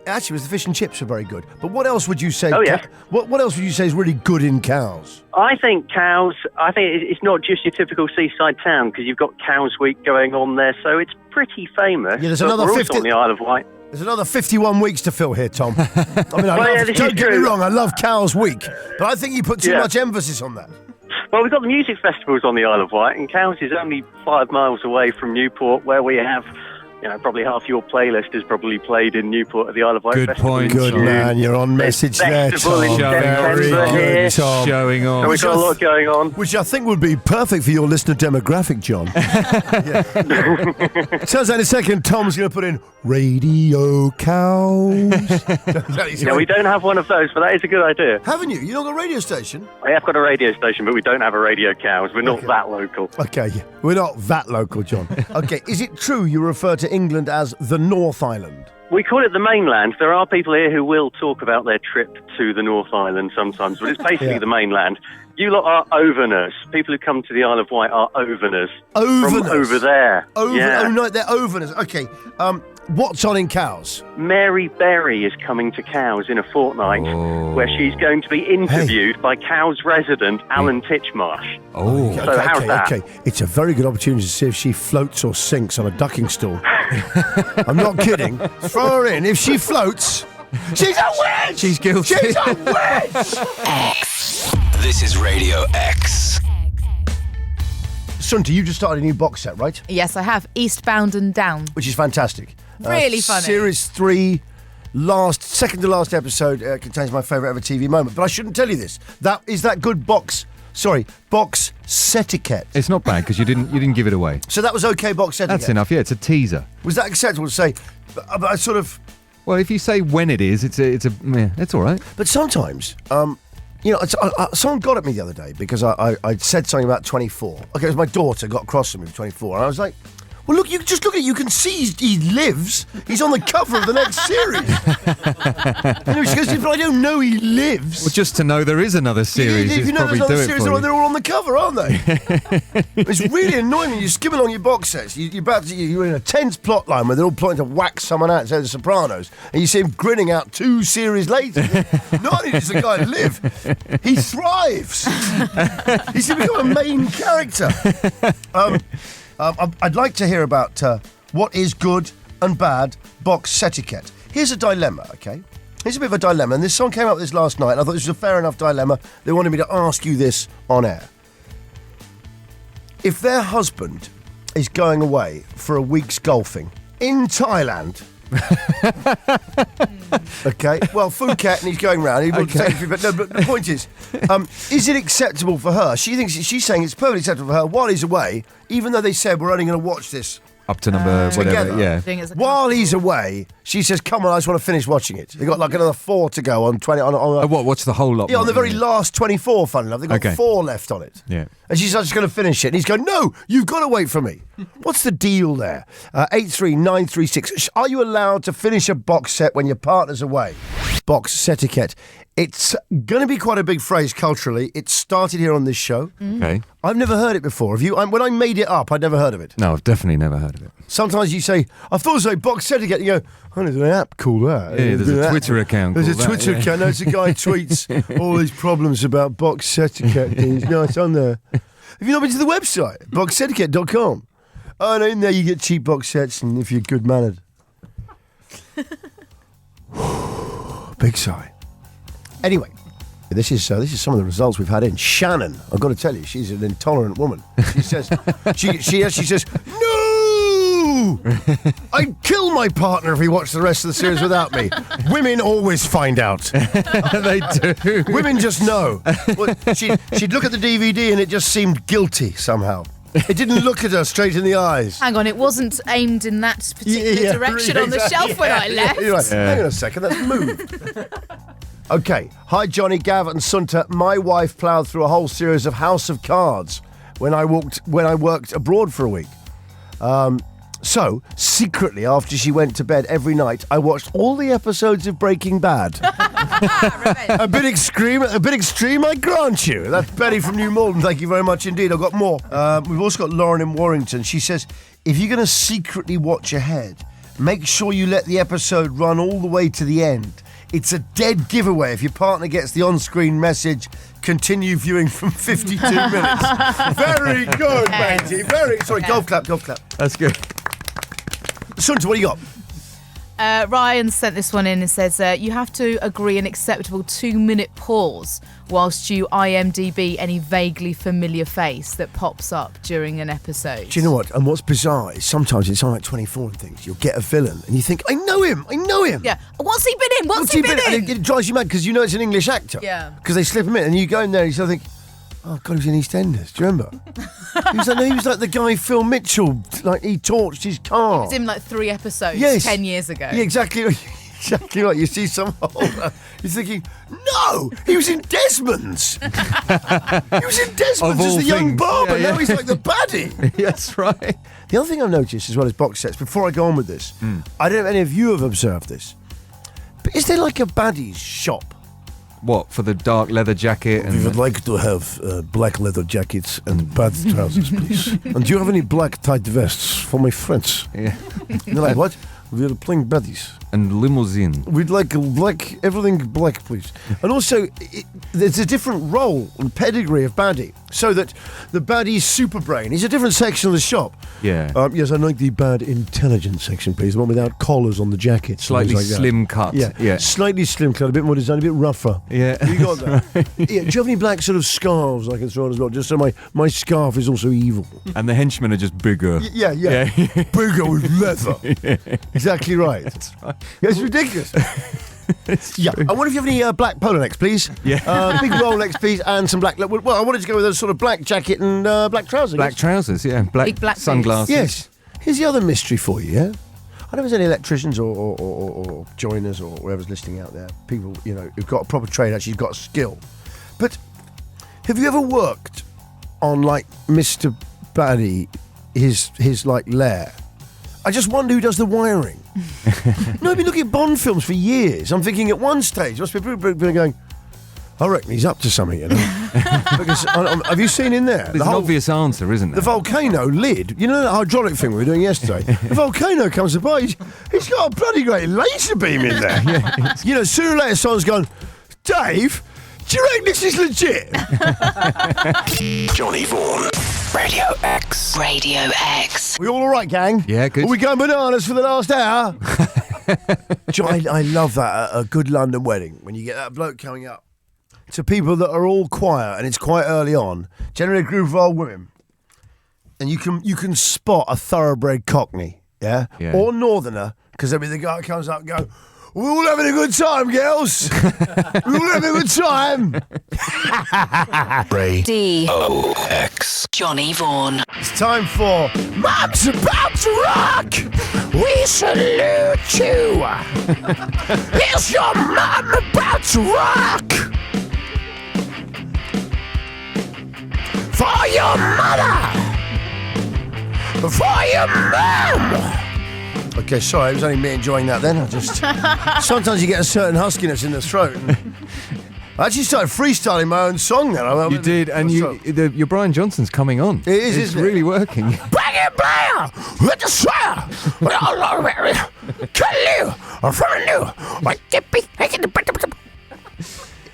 actually was the fish and chips are very good. But what else would you say? Oh, yeah. What else would you say is really good in Cows? I think Cows, it's not just your typical seaside town because you've got Cows Week going on there, so it's pretty famous. Yeah, there's But another we're 50 also on the Isle of Wight. There's another 51 weeks to fill here, Tom. I mean, this don't is get me true. wrong, I love Cows Week, but I think you put too Yeah. much emphasis on that. Well, we've got the music festivals on the Isle of Wight, and Cows is only 5 miles away from Newport, where we have, probably half your playlist is probably played in Newport at the Isle of Wight Good Festival. point. Good Tom. man, you're on message there, Festival in Tom. September Very here. good, Tom. Showing off. So we've got a lot going on. Which I think would be perfect for your listener demographic, John. Turns out in a second, Tom's going to put in Radio Cows. Yeah, we don't have one of those, but that is a good idea. Haven't you? You not got a radio station? I have got a radio station, but we don't have a Radio Cows. We're not that local. Okay, yeah. We're not that local, John. Okay, is it true you refer to England as the North Island? We call it the mainland. There are people here who will talk about their trip to the North Island sometimes, but it's basically Yeah. the mainland. You lot are overners. People who come to the Isle of Wight are overners. Overners? From over there. Yeah. Oh, no, they're overners. Okay, what's on in Cows? Mary Berry is coming to Cows in a fortnight, where she's going to be interviewed by Cows resident Alan Titchmarsh. Oh. So how's that? Okay. It's a very good opportunity to see if she floats or sinks on a ducking stool. I'm not kidding. Throw her in. If she floats, she's a witch! She's guilty. She's a witch! X. This is Radio X. Sunti, you just started a new box set, right? Yes, I have. Eastbound and Down. Which is fantastic. Really funny. Series 3, second to last episode contains my favourite ever TV moment. But I shouldn't tell you this. Is that good box etiquette. It's not bad because you didn't give it away. So that was okay box etiquette. That's enough. Yeah, it's a teaser. Was that acceptable to say? But I sort of. Well, if you say when it is, it's all right. But sometimes, someone got at me the other day because I said something about 24. Okay, it was my daughter got across to me with 24, and I was like, well, look, you just look at it. You can see he lives. He's on the cover of the next series. And she goes, but I don't know he lives. Well, just to know there is another series, If it's you know probably there's do another it series, for you. they're all on the cover, aren't they? It's really annoying when you skim along your box sets. You're in a tense plot line where they're all plotting to whack someone out, say The Sopranos, and you see him grinning out 2 series later. Not only does the guy live, he thrives. He's become a main character. I'd like to hear about what is good and bad box etiquette. Here's a dilemma, okay? Here's a bit of a dilemma, and this song came up with this last night, and I thought this was a fair enough dilemma. They wanted me to ask you this on air. If their husband is going away for a week's golfing in Thailand, okay, well, Phuket, and he's going round. But the point is it acceptable for her? She's saying it's perfectly acceptable for her while he's away, even though they said we're only going to watch this up to number whatever. together. Yeah. Doing it as a While he's away, she says, "Come on, I just want to finish watching it." They've got like another 4 to go on 20. On What's the whole lot? yeah, on more? the very last 24. Fun enough, they've got Okay. 4 left on it. Yeah. And she's just going to finish it. And he's going, "No, you've got to wait for me." What's the deal there? 83936. Are you allowed to finish a box set when your partner's away? Box etiquette. It's going to be quite a big phrase culturally. It started here on this show. Okay. I've never heard it before. Have you? When I made it up, I'd never heard of it. No, I've definitely never heard of it. Sometimes you say, "I thought it was like box etiquette." You go, "Oh, there's an app called that." Yeah, there's a Twitter account There's a called that, Twitter yeah. account. No, it's a guy tweets all these problems about box etiquette things. No, it's on there. Have you not been to the website? Boxetiquette.com. Oh, no, in there you get cheap box sets and if you're good mannered. Big sigh. Anyway, this is some of the results we've had in. Shannon, I've got to tell you, she's an intolerant woman. She says, she says, "No! I'd kill my partner if he watched the rest of the series without me." Women always find out. They do. Women just know. Well, she'd look at the DVD and it just seemed guilty somehow. It didn't look at her straight in the eyes. Hang on, it wasn't aimed in that particular direction on the shelf when I left. You're like, hang on a second, that's moved. Okay. Hi, Johnny, Gav, and Sunta. My wife ploughed through a whole series of House of Cards when I worked abroad for a week. So, secretly, after she went to bed every night, I watched all the episodes of Breaking Bad. A bit extreme, I grant you. That's Betty from New Malden. Thank you very much indeed. I've got more. We've also got Lauren in Warrington. She says, if you're going to secretly watch ahead, make sure you let the episode run all the way to the end. It's a dead giveaway if your partner gets the on-screen message, "Continue viewing from 52 minutes." Very good, Betty. Sorry, golf clap. That's good. Sunta, what do you got? Ryan sent this one in and says, you have to agree an acceptable 2-minute pause whilst you IMDb any vaguely familiar face that pops up during an episode. Do you know what? And what's bizarre is sometimes it's on like 24 and things. You'll get a villain and you think, I know him. Yeah. What's he been in? What's he been in? And it drives you mad because you know it's an English actor. Yeah. Because they slip him in and you go in there and you sort of think, oh, God, he was in EastEnders. Do you remember? he was like the guy Phil Mitchell, like he torched his car. He was in like 3 episodes Yes. 10 years ago. Yeah, exactly. Exactly right. You see some older, you're thinking, no, he was in Desmond's. He was in Desmond's as all the young things. barber. Yeah, Now he's like the baddie. That's right. The other thing I've noticed as well as box sets, before I go on with this, I don't know if any of you have observed this, but is there like a baddie's shop? What, for the dark leather jacket? We would like to have black leather jackets and bad trousers, please. And do you have any black tight vests for my friends? Yeah. They're like, what? We're playing baddies. And limousine. We'd like everything black, please. And also, there's a different role and pedigree of baddie. So that the baddie's super brain is a different section of the shop. Yeah. Yes, I'd like the bad intelligence section, please. The one without collars on the jacket. Slightly like slim cut. Yeah. Slightly slim cut, a bit more design, a bit rougher. Yeah. You got that? Yeah. Do you have any black sort of scarves I can throw on as well? Just so my scarf is also evil. And the henchmen are just bigger. Yeah. Bigger with leather. Yeah. Exactly right. That's right. Yeah, it's ridiculous. Yeah, I wonder if you have any black polo necks, please. Yeah. Big Rolex, please, and some black. Well, I wanted to go with a sort of black jacket and black trousers. Black trousers, yeah. Big black sunglasses. Yes. Here's the other mystery for you, yeah? I don't know if there's any electricians or joiners or whoever's listening out there, people, you know, who've got a proper trade, actually got a skill. But have you ever worked on, like, Mr. Baddie, his like, lair? I just wonder who does the wiring. No, I've been looking at Bond films for years. I'm thinking at one stage, must be people going, I reckon he's up to something, you know. Because, have you seen in there? There's an obvious answer, isn't there? The volcano lid, you know that hydraulic thing we were doing yesterday? The volcano comes by, he's got a bloody great laser beam in there. You know, sooner or later someone's gone, Dave, do you reckon this is legit? Johnny Vaughan. Radio X. Radio X. We all right, gang? Yeah, good. Are we going bananas for the last hour? I love that at a good London wedding, when you get that bloke coming up to people that are all quiet and it's quite early on, generally a group of old women, and you can spot a thoroughbred Cockney, yeah? Yeah. Or Northerner, because there'll be the guy that comes up and go, We're all having a good time, girls. We're all having a good time. D-O-X. Johnny Vaughan. It's time for Mum's About to Rock. We salute you. Here's your mum about to rock. For your mother. For your mum. Okay, sorry, it was only me enjoying that then. Sometimes you get a certain huskiness in the throat. I actually started freestyling my own song then. You did, and your Brian Johnson's coming on. It is, It's isn't it? really working. Bang it, bang! With the swire!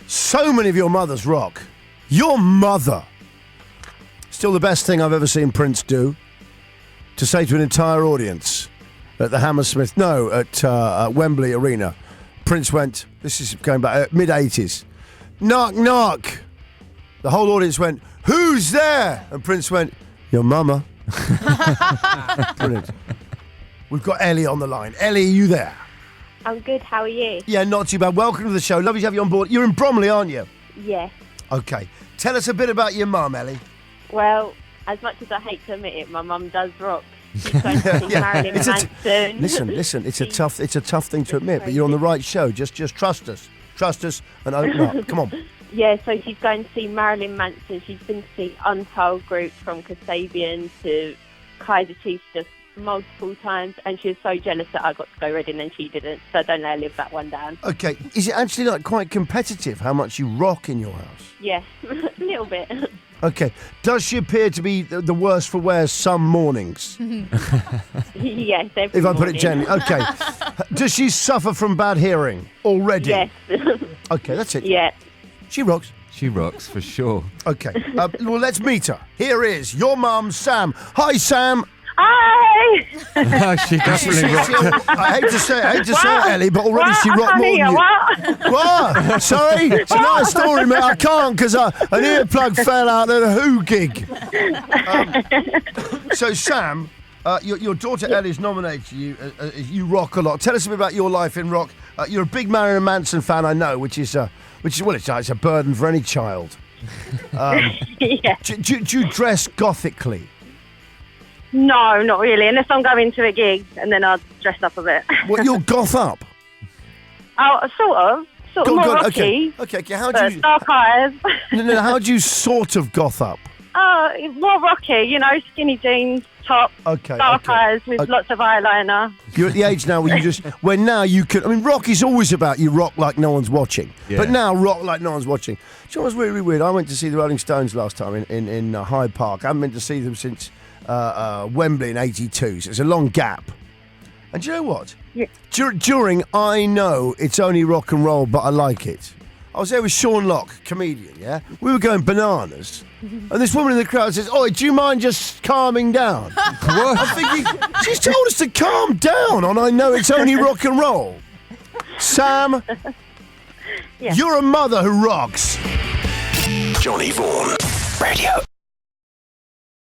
So many of your mothers rock. Your mother. Still the best thing I've ever seen Prince do. To say to an entire audience at the Hammersmith, at Wembley Arena, Prince went, this is going back, mid-80s, knock, knock. The whole audience went, who's there? And Prince went, your mama. Brilliant. We've got Ellie on the line. Ellie, are you there? I'm good, how are you? Yeah, not too bad. Welcome to the show. Lovely to have you on board. You're in Bromley, aren't you? Yes. Okay. Tell us a bit about your mum, Ellie. Well, as much as I hate to admit it, my mum does rock. She's going to see Marilyn Manson. Listen. It's a tough thing to admit, but you're on the right show. Just trust us. Trust us and open up. Come on. Yeah, so she's going to see Marilyn Manson. She's been to see Untold groups from Kasabian to Kaiser Chiefs just multiple times, and she was so jealous that I got to go Reading and she didn't, so don't let her live that one down. Okay. Is it actually quite competitive how much you rock in your house? Yeah, a little bit. Okay. Does she appear to be the worst for wear some mornings? Yes, every If I put it morning. gently. Okay. Does she suffer from bad hearing already? Yes. Okay, that's it. Yeah. She rocks. She rocks for sure. Okay. Well, let's meet her. Here is your mum, Sam. Hi, Sam. Hi! She definitely rocks. I hate to say it, Ellie, but already she rocked more than you. What? Sorry? It's a nice story, mate. I can't because an earplug fell out at a Who gig. So, Sam, your daughter Ellie's nominated you. You rock a lot. Tell us a bit about your life in rock. You're a big Marilyn Manson fan, I know, which is it's a burden for any child. Yeah. Do you dress gothically? No, not really, unless I'm going to a gig and then I'll dress up a bit. Well, you're goth up. Oh, sort of more rocky. Okay. How But do you? dark eyes. No. How do you sort of goth up? Oh, more rocky, skinny jeans, top, Okay. dark eyes with lots of eyeliner. You're at the age now where now you can. I mean, rock is always about you rock like no one's watching. Yeah. But now rock like no one's watching. Do you know what's really, really weird? I went to see the Rolling Stones last time in Hyde Park. I haven't been to see them since Wembley in '82. So it's a long gap. And do you know what? Yeah. During I know it's only rock and roll, but I like it. I was there with Sean Locke, comedian, yeah? We were going bananas. And this woman in the crowd says, "Oi, do you mind just calming down?" What? I'm thinking, she's told us to calm down on I know it's only rock and roll. Sam, Yeah. you're a mother who rocks. Johnny Vaughan. Radio